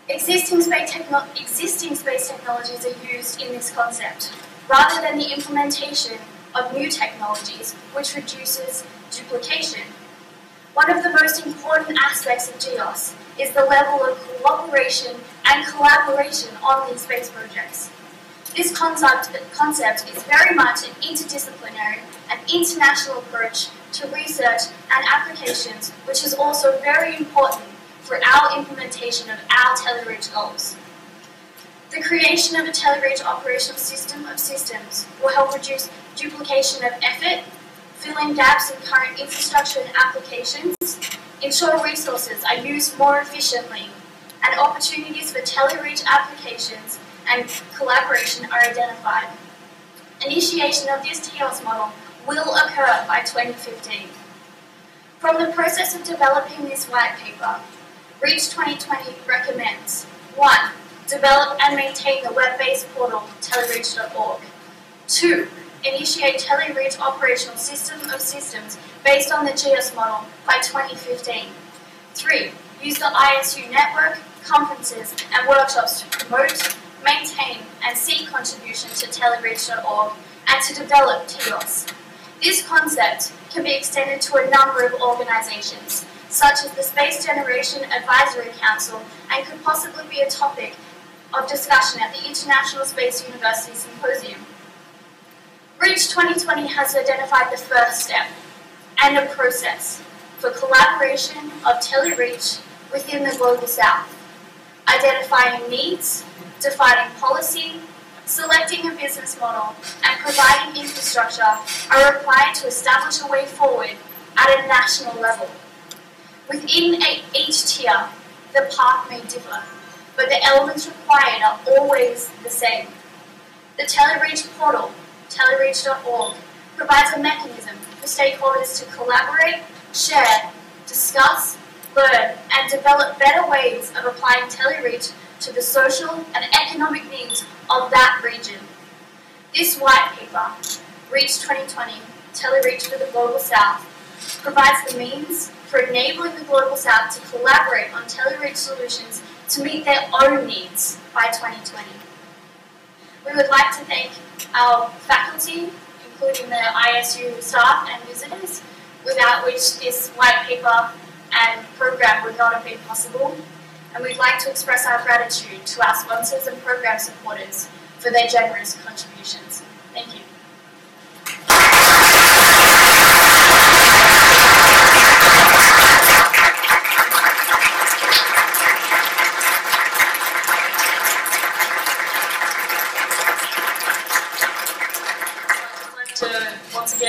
Existing space technologies are used in this concept, rather than the implementation of new technologies, which reduces duplication. One of the most important aspects of GEOS is the level of cooperation and collaboration on these space projects. This concept is very much an interdisciplinary and international approach to research and applications, which is also very important for our implementation of our telereach goals. The creation of a telereach operational system of systems will help reduce duplication of effort, fill in gaps in current infrastructure and applications, ensure resources are used more efficiently, and opportunities for telereach applications and collaboration are identified. Initiation of this TEOS model will occur by 2015. From the process of developing this white paper, REACH 2020 recommends 1. Develop and maintain the web-based portal telereach.org. 2. Initiate telereach operational system of systems based on the GEOS model by 2015. 3. Use the ISU network, conferences, and workshops to promote, maintain, and seek contribution to telereach.org and to develop TEOS. This concept can be extended to a number of organizations, such as the Space Generation Advisory Council, and could possibly be a topic of discussion at the International Space University Symposium. REACH 2020 has identified the first step and a process for collaboration of telereach within the Global South, identifying needs, defining policy, selecting a business model, and providing infrastructure are required to establish a way forward at a national level. Within each tier, the path may differ, but the elements required are always the same. The telereach portal, telereach.org, provides a mechanism for stakeholders to collaborate, share, discuss, learn, and develop better ways of applying telereach to the social and economic needs of that region. This white paper, REACH 2020, Telereach for the Global South, provides the means for enabling the Global South to collaborate on telereach solutions to meet their own needs by 2020. We would like to thank our faculty, including the ISU staff and visitors, without which this white paper and program would not have been possible. And we'd like to express our gratitude to our sponsors and program supporters for their generous contributions. Thank you.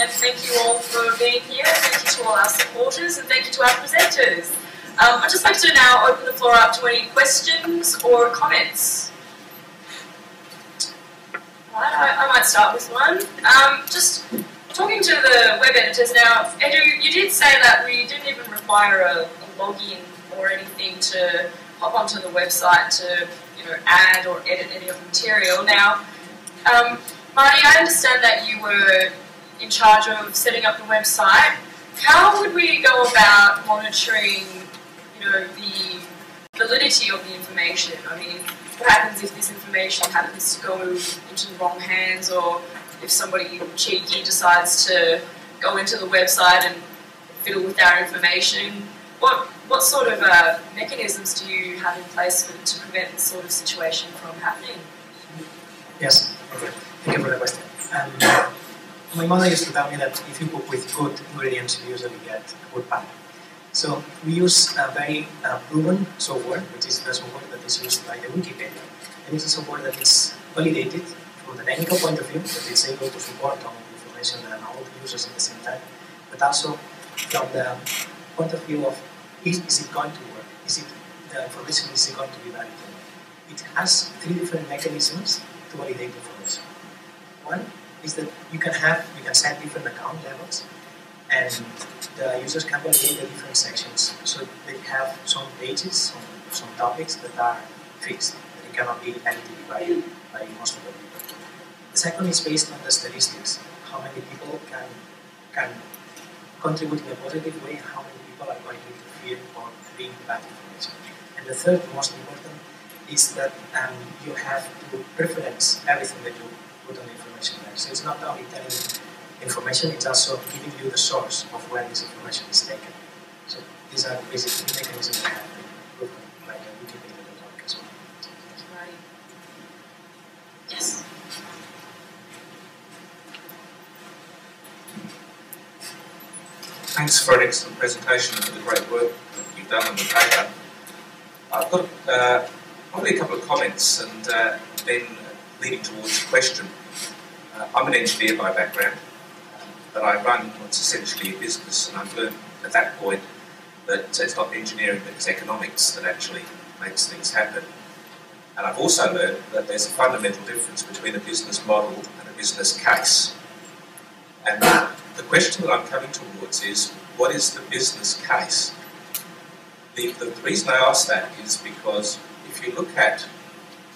and thank you all for being here. Thank you to all our supporters, and thank you to our presenters. I'd just like to now open the floor up to any questions or comments. Right, I might start with one. Just talking to the web editors now, Edu, you did say that we didn't even require a login or anything to hop onto the website to, add or edit any of the material. Now, Marty, I understand that you were in charge of setting up the website. How would we go about monitoring, the validity of the information? I mean, what happens if this information happens to go into the wrong hands, or if somebody cheeky decides to go into the website and fiddle with our information? What sort of mechanisms do you have in place to prevent this sort of situation from happening? Yes, okay. Thank you for the question. My mother used to tell me that if you cook with good ingredients, you usually get a good pan. So we use a very proven software, which is the software that is used by the Wikipedia. And it's a software that is validated from the technical point of view, that it's able to support all the information and all the users at the same time, but also from the point of view of is it going to work? The information is going to be valid? It has 3 different mechanisms to validate information. One is that you can set different account levels, and the users can validate the different sections. So they have some pages, some topics that are fixed, that it cannot be edited by most of the people. The second is based on the statistics, how many people can contribute in a positive way, and how many people are going to interfere or bring bad information. And the third, most important, is that you have to preference everything that you put on the information there. So it's not only telling information, it's also giving you the source of where this information is taken. So these are basically mechanisms that have been proven by the Wikipedia.org as well. Yes? Thanks for an excellent presentation and for the great work that you've done on the paper. I've got probably a couple of comments and then leading towards a question. I'm an engineer by background, but I run what's essentially a business, and I've learned at that point that it's not engineering but it's economics that actually makes things happen. And I've also learned that there's a fundamental difference between a business model and a business case. And the question that I'm coming towards is, what is the business case? The reason I ask that is because if you look at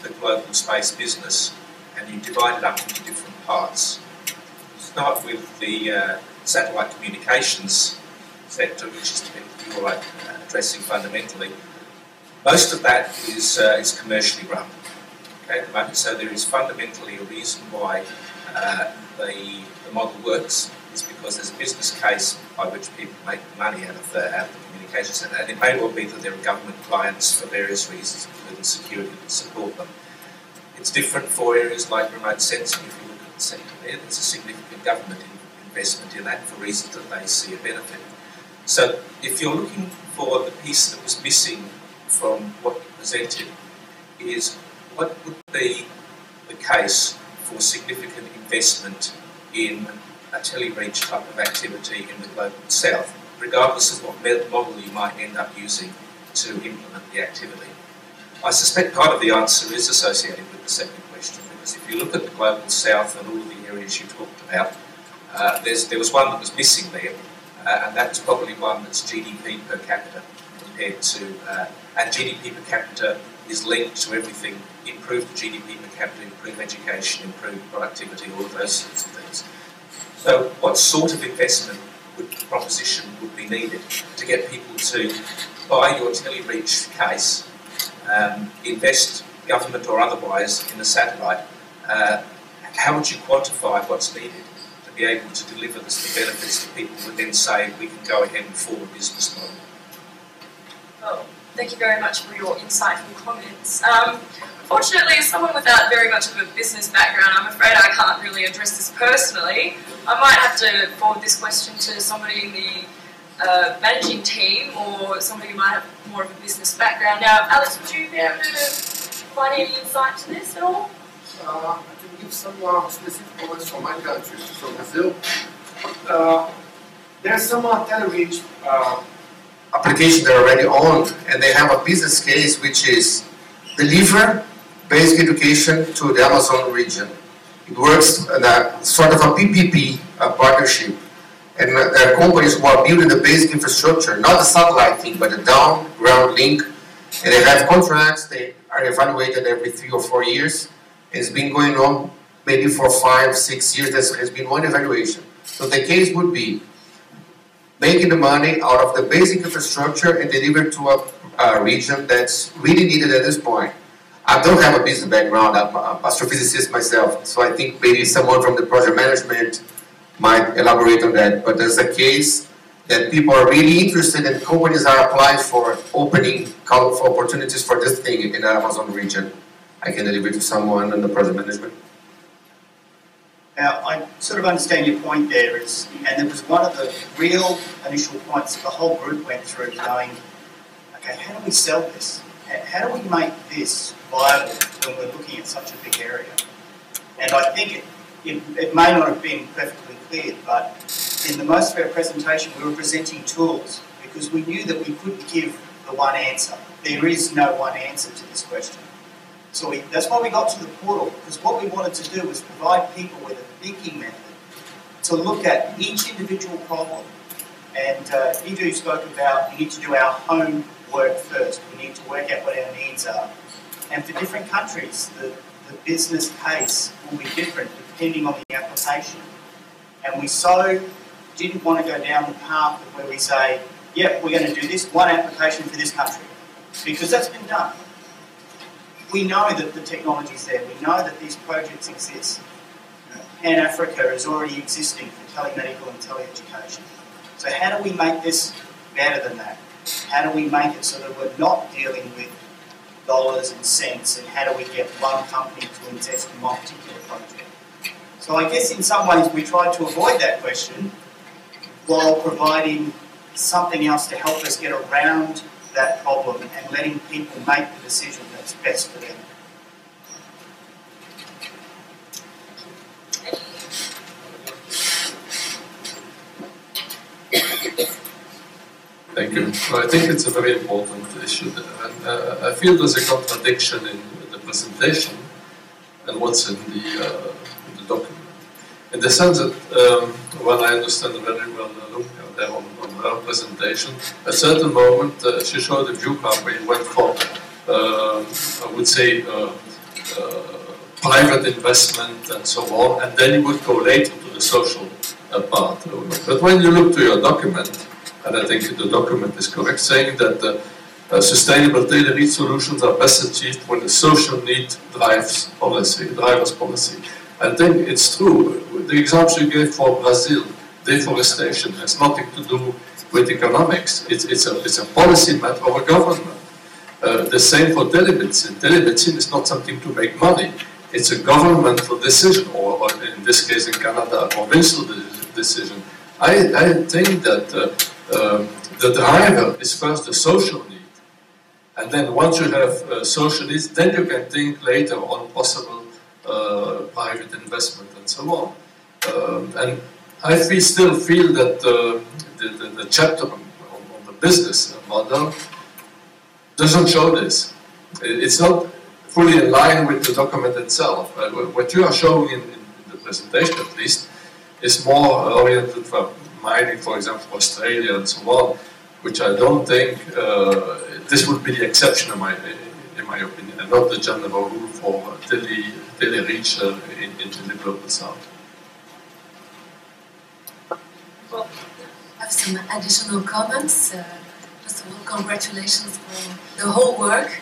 the global space business and you divide it up into different parts, you start with the satellite communications sector, which is you're addressing fundamentally. Most of that is commercially run. Okay, at the moment, so there is fundamentally a reason why the model works. Is because there's a business case by which people make money out of the communication centre. And it may well be that there are government clients for various reasons, including security, that support them. It's different for areas like remote sensing. If you look at the sector there, there's a significant government investment in that for reasons that they see a benefit. So if you're looking for the piece that was missing from what you presented, is what would be the case for significant investment in a telereach type of activity in the global south, regardless of what model you might end up using to implement the activity. I suspect part of the answer is associated with the second question, because if you look at the global south and all of the areas you talked about, there was one that was missing there, and that was probably one that's GDP per capita compared to, and GDP per capita is linked to everything, improve the GDP per capita, improve education, improve productivity, all of those sorts of things. So what sort of investment proposition would be needed to get people to buy your telereach case, invest, government or otherwise, in a satellite? How would you quantify what's needed to be able to deliver the benefits that people would then say, we can go ahead and form a business model? Well, thank you very much for your insightful comments. Unfortunately, as someone without very much of a business background, I'm afraid I can't really address this personally. I might have to forward this question to somebody in the managing team or somebody who might have more of a business background. Now, Alex, would you be able to provide any insight to this at all? I can give some specific comments from my country, from Brazil. there's some telereach applications that are already on, and they have a business case which is deliver basic education to the Amazon region. It works in a sort of a PPP partnership, and there are companies who are building the basic infrastructure, not the satellite thing, but the down-ground link, and they have contracts. They are evaluated every 3 or 4 years. It's been going on maybe for 5, 6 years. There has been one evaluation. So the case would be making the money out of the basic infrastructure and deliver it to a region that's really needed at this point. I don't have a business background. I'm an astrophysicist myself, so I think maybe someone from the project management might elaborate on that. But there's a case that people are really interested and companies are applying for opening call for opportunities for this thing in the Amazon region. I can deliver to someone in the project management. Now, I sort of understand your point there, and it was one of the real initial points that the whole group went through, going, okay, how do we sell this? How do we make this viable when we're looking at such a big area? And I think it may not have been perfectly clear, but in the most of our presentation we were presenting tools because we knew that we couldn't give the one answer. There is no one answer to this question. So that's why we got to the portal, because what we wanted to do was provide people with a thinking method to look at each individual problem. And Idu spoke about we need to do our homework first. We need to work out what our needs are. And for different countries, the business case will be different depending on the application. And we so didn't want to go down the path of where we say, yep, we're going to do this one application for this country, because that's been done. We know that the technology is there. We know that these projects exist. Pan-Africa is already existing for telemedical and teleeducation. So how do we make this better than that? How do we make it so that we're not dealing with dollars and cents, and how do we get one company to invest in one particular project? So I guess in some ways we tried to avoid that question while providing something else to help us get around that problem and letting people make the decision that's best for them. Thank you. Well, I think it's a very important issue there. And I feel there's a contradiction in the presentation and what's in the document. In the sense that, when I understand very well there on her presentation, at a certain moment she showed a view card where you went from, I would say, private investment and so on, and then you would go later to the social part. But when you look to your document, and I think the document is correct, saying that sustainable tailored solutions are best achieved when the social need drives policy. I think it's true. The example you gave for Brazil, deforestation, has nothing to do with economics. It's a policy matter of a government. The same for telemedicine. Telemedicine is not something to make money. It's a governmental decision, or in this case in Canada, a provincial decision. I think that the driver is first the social need. And then once you have social needs, then you can think later on possible private investment and so on. And I still feel that the chapter on the business model doesn't show this. It's not fully in line with the document itself. What you are showing in the presentation, at least, is more oriented for mining, for example, Australia and so on, which I don't think this would be the exception in my opinion, and not the general rule for tele-reach in the global south. Well, I have some additional comments. First of all, congratulations for the whole work.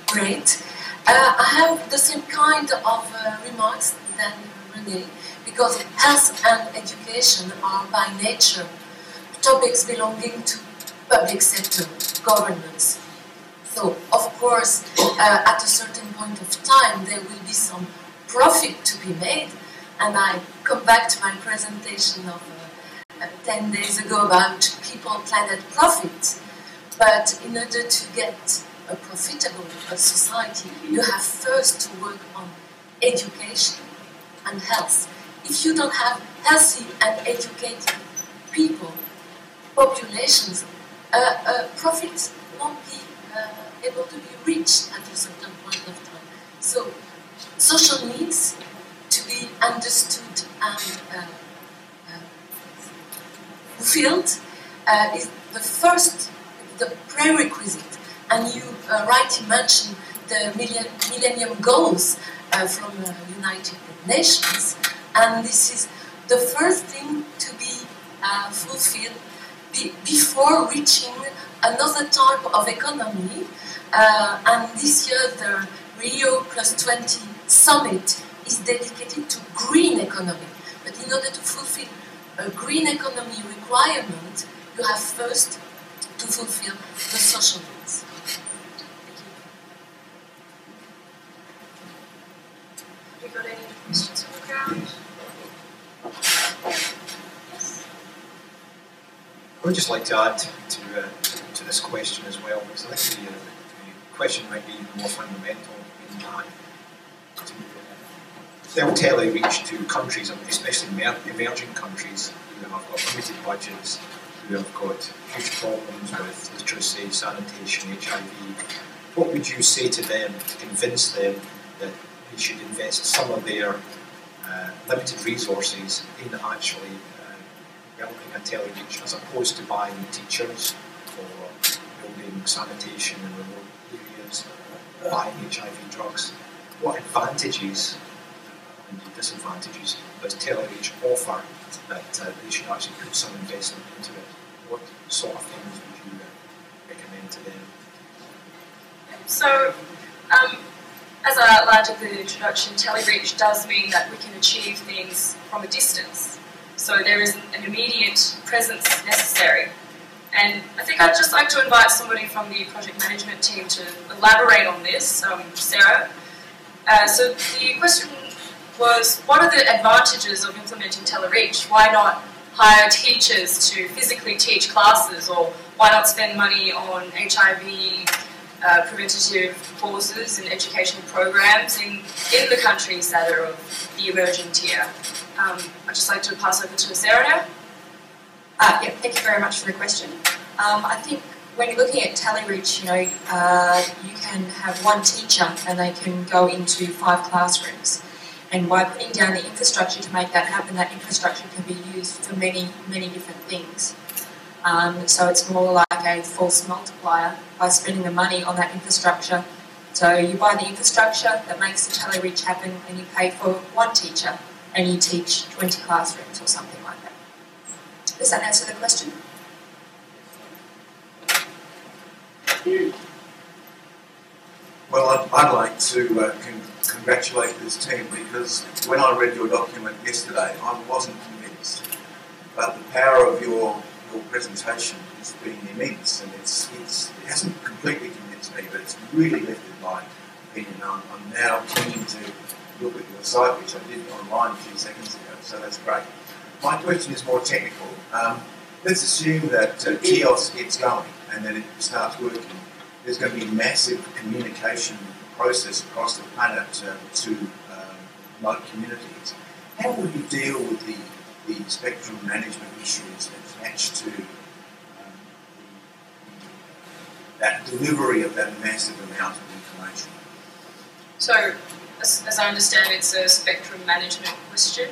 Great. I have the same kind of remarks than René, because health and education are by nature topics belonging to public sector, governments. So, of course, at a certain point of time, there will be some profit to be made, and I come back to my presentation of 10 days ago about people, planet, profit. But in order to get a profitable society, you have first to work on education and health. If you don't have healthy and educated people, populations, profits won't be able to be reached at a certain point of time. So, social needs to be understood and fulfilled is the prerequisite. And you rightly mentioned the Millennium Goals from the United Nations, and this is the first thing to be fulfilled before reaching another type of economy. And this year the Rio +20 summit is dedicated to green economy. But in order to fulfill a green economy requirement, you have first to fulfill the social needs. Have you got any questions from the crowd? Yes. I would just like to add to this question as well, because I think the question might be more fundamental in that. They'll tele-reach to countries, especially emerging countries, who have got limited budgets, who have got huge problems with literacy, sanitation, HIV. What would you say to them to convince them that they should invest some of their limited resources in actually developing a tele-reach, as opposed to buying teachers or building sanitation in remote areas, buying HIV drugs? What advantages and disadvantages does tele-reach offer that they should actually put some investment into it? What sort of things would you recommend to them? So, as I outlined in the introduction, tele-reach does mean that we can achieve things from a distance. So there is an immediate presence necessary. And I think I'd just like to invite somebody from the project management team to elaborate on this, Sarah. So the question was, what are the advantages of implementing tele-reach? Why not hire teachers to physically teach classes, or why not spend money on HIV preventative courses and educational programs in the countries that are of the emerging tier? I'd just like to pass over to Sarah now. Yeah, thank you very much for the question. I think when you're looking at tele-reach, you can have one teacher and they can go into 5 classrooms. And by putting down the infrastructure to make that happen, that infrastructure can be used for many, many different things. So it's more like a force multiplier by spending the money on that infrastructure. So you buy the infrastructure that makes the tele-reach happen, and you pay for one teacher, and you teach 20 classrooms or something like that. Does that answer the question? Well, I'd like to congratulate this team, because when I read your document yesterday, I wasn't convinced. But the power of your presentation has been immense, and it hasn't completely convinced me, but it's really lifted my opinion. I'm now keen to look at your site, which I did online a few seconds ago, so that's great. My question is more technical. Let's assume that TIOS gets going and then it starts working. There's going to be a massive communication process across the planet to remote communities. How would you deal with the spectrum management issues attached to that delivery of that massive amount of information? So, as I understand, it's a spectrum management question.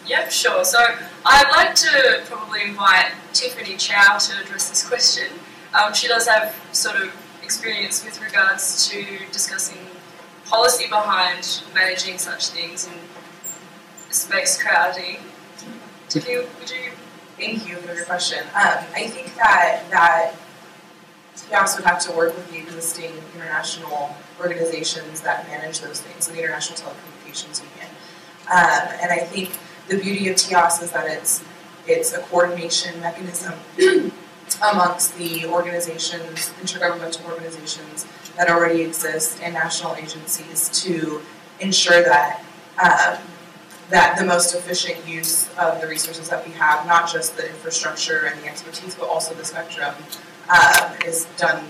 Yep, sure. So I'd like to probably invite Tiffany Chow to address this question. She does have sort of experience with regards to discussing policy behind managing such things and space crowding. Tiffany, would you? Thank you for your question. I think that we also have to work with the existing international organizations that manage those things, so the International Telecommunications Union. And I think the beauty of TIOS is that it's a coordination mechanism amongst the organizations, intergovernmental organizations that already exist, and national agencies to ensure that that the most efficient use of the resources that we have, not just the infrastructure and the expertise, but also the spectrum, is done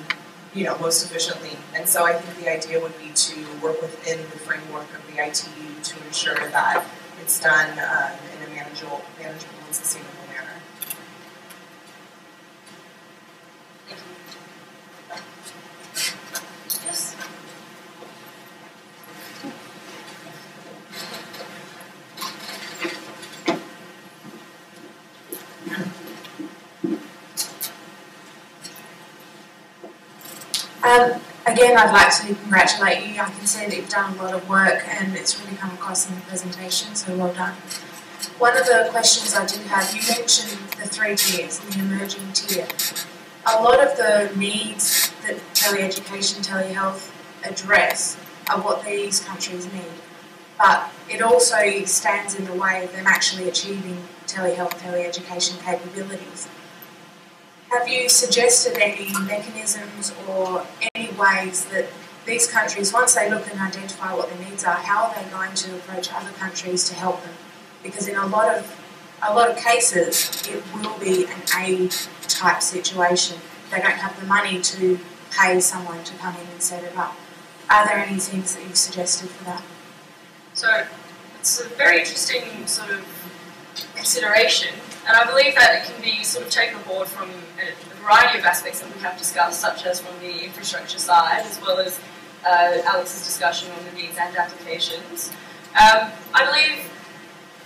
most efficiently. And so I think the idea would be to work within the framework of the ITU to ensure that it's done in a manageable and sustainable manner. Thank you. Yes. Again, I'd like to congratulate you. I can see that you've done a lot of work and it's really come across in the presentation, so well done. One of the questions I do have, you mentioned the 3 tiers, the emerging tier. A lot of the needs that teleeducation, telehealth address are what these countries need, but it also stands in the way of them actually achieving telehealth, teleeducation capabilities. Have you suggested any mechanisms or any ways that these countries, once they look and identify what their needs are, how are they going to approach other countries to help them? Because in a lot of cases, it will be an aid type situation. They don't have the money to pay someone to come in and set it up. Are there any things that you've suggested for that? So it's a very interesting sort of consideration, and I believe that it can be sort of taken aboard from a variety of aspects that we have discussed, such as from the infrastructure side, as well as Alex's discussion on the needs and applications. I believe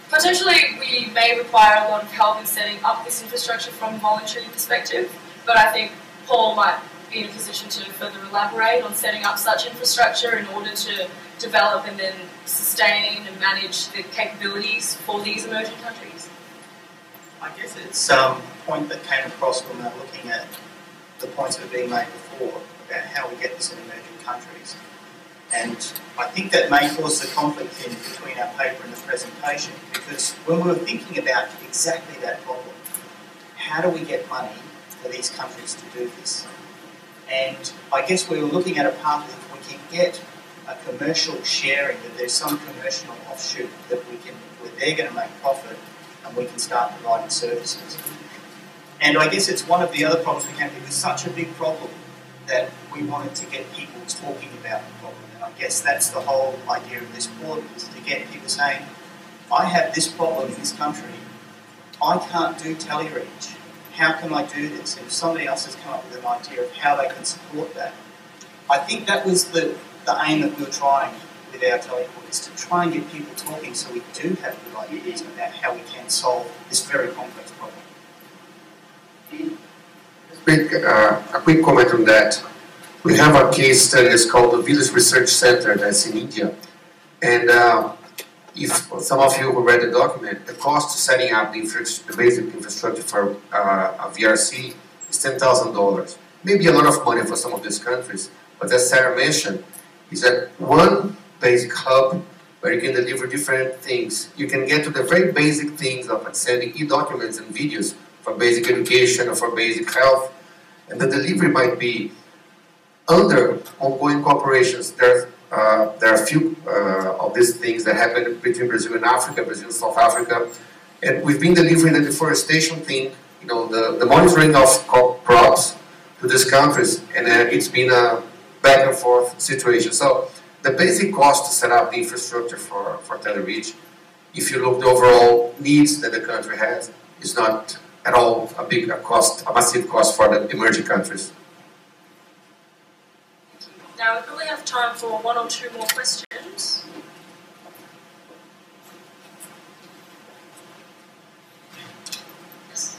potentially we may require a lot of help in setting up this infrastructure from a voluntary perspective, but I think Paul might be in a position to further elaborate on setting up such infrastructure in order to develop and then sustain and manage the capabilities for these emerging countries. I guess it's a point that came across when we were looking at the points that were being made before about how we get this in emerging countries. And I think that may cause the conflict in between our paper and the presentation, because when we were thinking about exactly that problem, how do we get money for these countries to do this? And I guess we were looking at a path that if we can get a commercial sharing, that there's some commercial offshoot that where they're going to make profit and we can start providing services. And I guess it's one of the other problems we have. It was such a big problem that we wanted to get people talking about the problem. And I guess that's the whole idea of this board, is to get people saying, I have this problem in this country, I can't do telereach. How can I do this? And if somebody else has come up with an idea of how they can support that. I think that was the aim that we were trying with our teleport, is to try and get people talking so we do have good ideas about how we can solve this very complex problem. A quick comment on that. We have a case study that's called the Village Research Center that's in India. And if some of you who read the document, the cost of setting up the basic infrastructure for a VRC is $10,000. Maybe a lot of money for some of these countries, but as Sarah mentioned, is that one basic hub where you can deliver different things. You can get to the very basic things of sending e-documents and videos for basic education or for basic health, and the delivery might be under ongoing cooperations. There are a few of these things that happen between Brazil and Africa, Brazil and South Africa, and we've been delivering the deforestation thing, the monitoring of crops to these countries, and it's been a back and forth situation. So the basic cost to set up the infrastructure for telereach, if you look at the overall needs that the country has, is not at all a massive cost for the emerging countries. Now we probably have time for 1 or 2 more questions. Yes.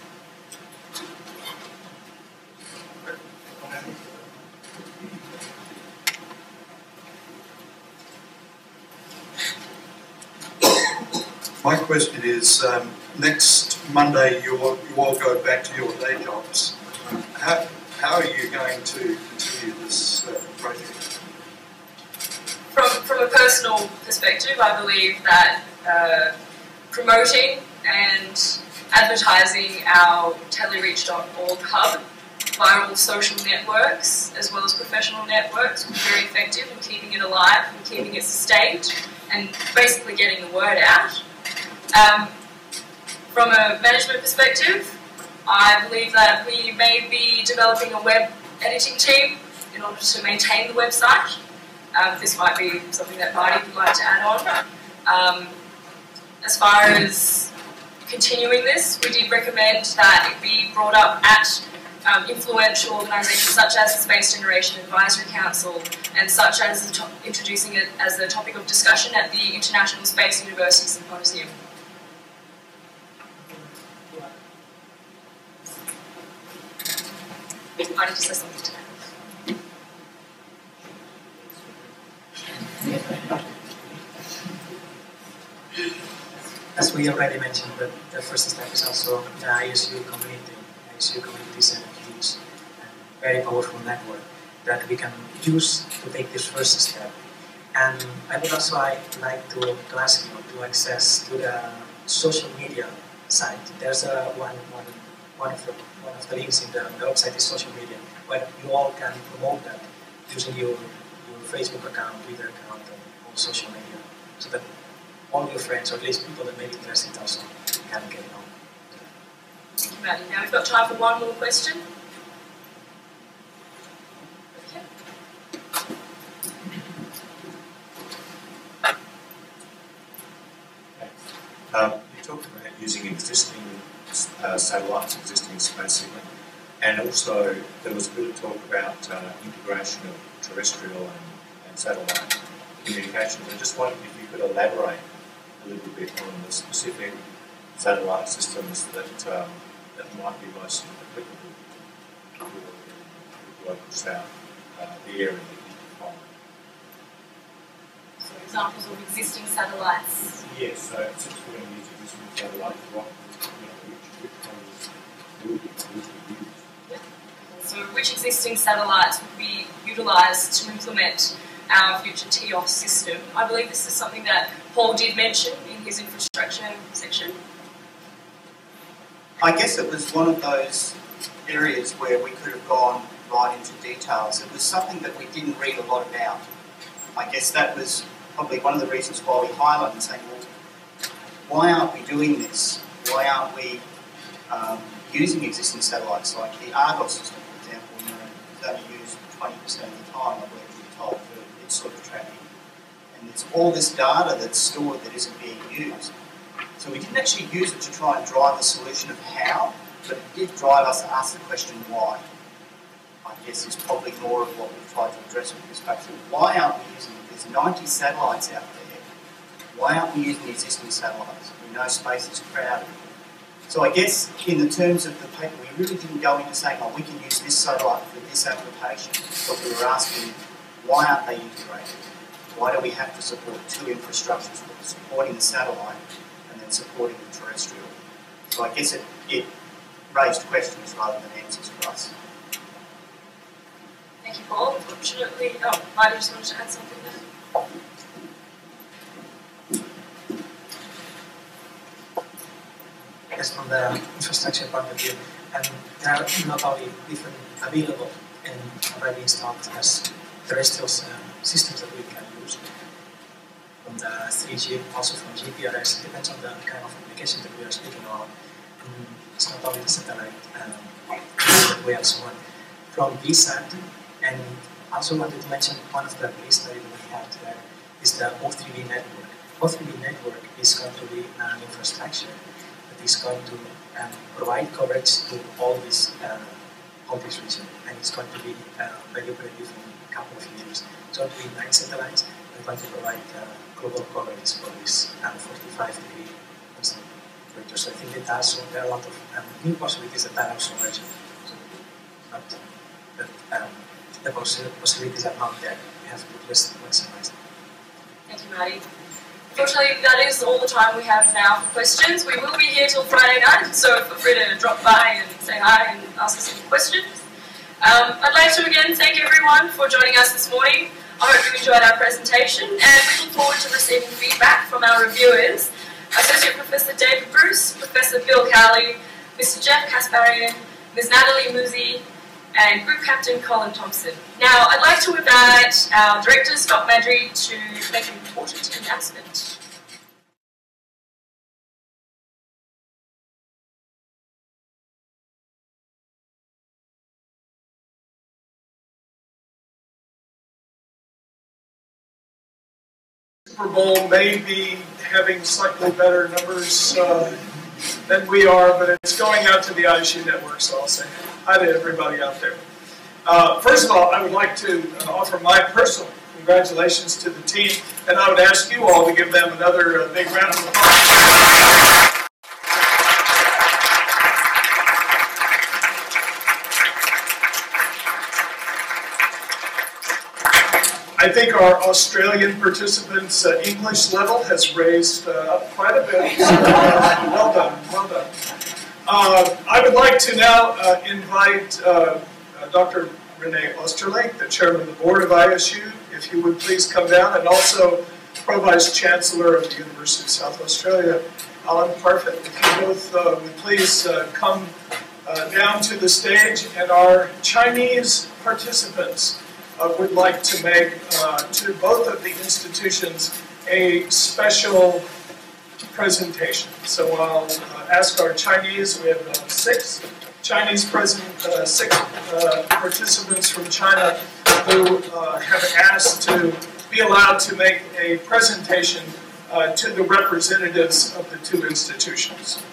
My question is, next Monday you all go back to your day jobs. How are you going to continue this project? From a personal perspective, I believe that promoting and advertising our telereach.org hub via all social networks as well as professional networks will be very effective in keeping it alive and keeping it sustained and basically getting the word out. From a management perspective, I believe that we may be developing a web editing team in order to maintain the website. This might be something that Marty would like to add on. As far as continuing this, we did recommend that it be brought up at influential organisations such as the Space Generation Advisory Council and such as introducing it as a topic of discussion at the International Space University Symposium. Marty just says something to that. As we already mentioned, the first step is also the ISU community. ISU community is a huge and very powerful network that we can use to take this first step. And I would also like to ask you to access to the social media site. There's one of the links in the website is social media, where you all can promote that using your Facebook account, Twitter account, and all social media, so that all your friends, or at least people that may be interested also, can get on. Thank you, Maddie. Now we've got time for one more question. You talked about using existing satellites, existing space signal, and also there was a bit of talk about integration of terrestrial and satellite communications. I just wondered if you could elaborate a little bit on the specific satellite systems that might be most applicable for the global south, the area that you define. So examples of existing satellites. Yes, so since we're going to use existing satellites, which ones will be used? Yeah. So which existing satellites would be utilised to implement our future TOS system? I believe this is something that Paul did mention in his infrastructure section. I guess it was one of those areas where we could have gone right into details. It was something that we didn't read a lot about. I guess that was probably one of the reasons why we highlighted and saying, well, why aren't we doing this? Why aren't we using existing satellites like the Argos system, for example, is only used 20% of the time, I believe we're told, for its sort of tracking. And there's all this data that's stored that isn't being used. So we didn't actually use it to try and drive a solution of how, but it did drive us to ask the question why. I guess is probably more of what we've tried to address with this paper. Why aren't we using it? There's 90 satellites out there. Why aren't we using the existing satellites? We know space is crowded. So I guess in the terms of the paper, we really didn't go into saying, oh, we can use this satellite for this application. But we were asking, why aren't they integrated? Why do we have to support two infrastructures, supporting the satellite and then supporting the terrestrial? So I guess it raised questions rather than answers for us. Thank you, Paul. Unfortunately, Marty just wanted to add something there. Yes, from the infrastructure point of view, there are not only different available and already installed as terrestrial systems that we can use from the 3G, also from GPRS. It depends on the kind of application that we are speaking about. It's not only the satellite we also want from VSAT. And also wanted to mention one of the case studies that we have there is the O3B network. O3B network is going to be an infrastructure that is going to provide coverage to all this region, and it's going to be very operative in a couple of years. It's going to be 9 satellites that are going to provide global coverage for this 45-degree constant temperature. So I think that also there are a lot of new possibilities that are also emerging. So not that the possibilities are not there. We have to just maximize them. Thank you, Marty. Unfortunately, that is all the time we have now for questions. We will be here till Friday night, so feel free to drop by and say hi and ask us any questions. I'd like to again thank everyone for joining us this morning. I hope you enjoyed our presentation, and we look forward to receiving feedback from our reviewers, Associate Professor David Bruce, Professor Bill Cowley, Mr. Jeff Kasparian, Ms. Natalie Muzi, and Group Captain Colin Thompson. Now, I'd like to invite our Director, Scott Madry, to make an important announcement. Super Bowl may be having slightly better numbers than we are, but it's going out to the ISU network, so I'll say hi to everybody out there. First of all, I would like to offer my personal congratulations to the team, and I would ask you all to give them another big round of applause. I think our Australian participants' English level has raised up quite a bit. So, well done, well done. I would like to now invite Dr. Renee Osterlake, the chairman of the board of ISU, if he would please come down, and also Pro-Vice Chancellor of the University of South Australia, Alan Parfit. If you both would please come down to the stage, and our Chinese participants would like to make to both of the institutions a special presentation. So I'll ask our Chinese, we have 6 Chinese six participants from China who have asked to be allowed to make a presentation to the representatives of the 2 institutions.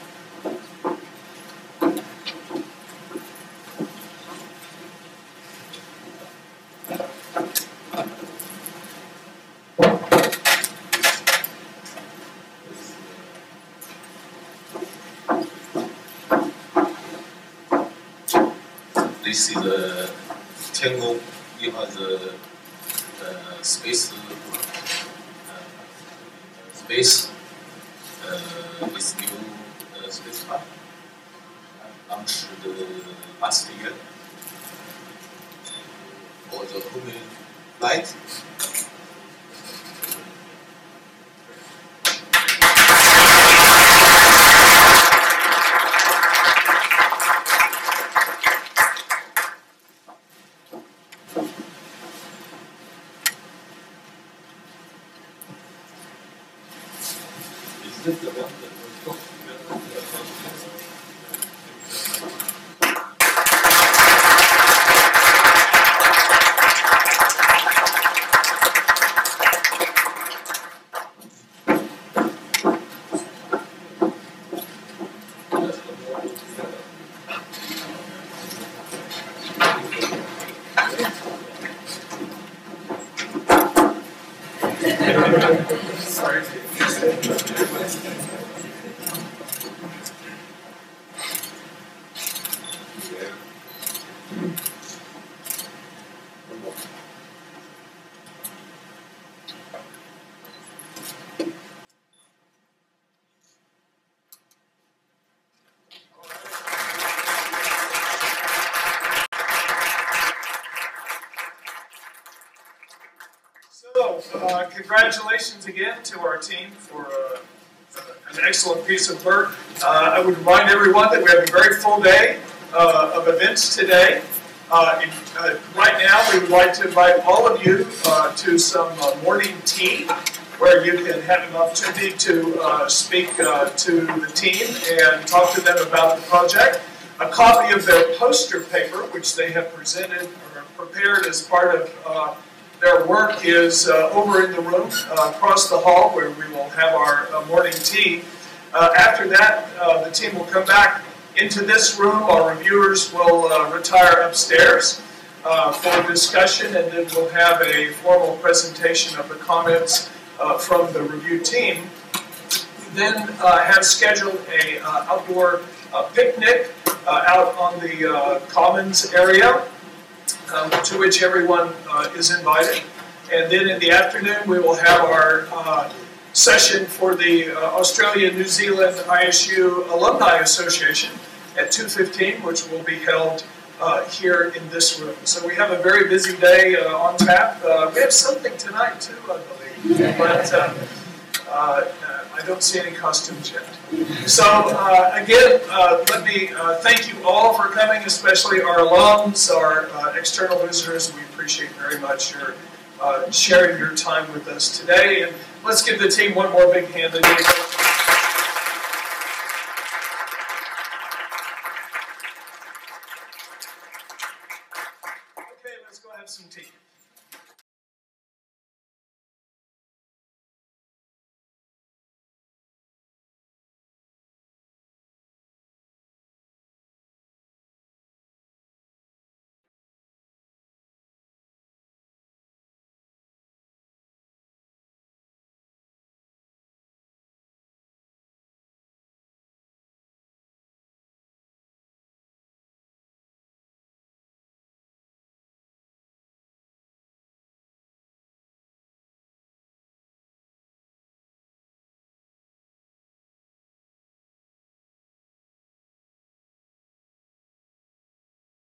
This is a Tiangong. It has a space with new spacecraft launched last year for the human flight. Sorry. So, congratulations again to our team for an excellent piece of work. I would remind everyone that we have a very full day of events today. Right now, we would like to invite all of you to some morning tea, where you can have an opportunity to speak to the team and talk to them about the project. A copy of their poster paper, which they have presented or prepared as part of their work, is over in the room across the hall, where we will have our morning tea. After that, the team will come back into this room. Our reviewers will retire upstairs for discussion, and then we'll have a formal presentation of the comments from the review team. We then have scheduled an outdoor picnic out on the commons area, to which everyone is invited. And then in the afternoon, we will have our session for the Australia-New Zealand ISU Alumni Association at 2:15, which will be held here in this room. So we have a very busy day on tap. We have something tonight too, I believe, but I don't see any costumes yet. So again, let me thank you all for coming, especially our alums, our external visitors. We appreciate very much your sharing your time with us today. And let's give the team one more big hand.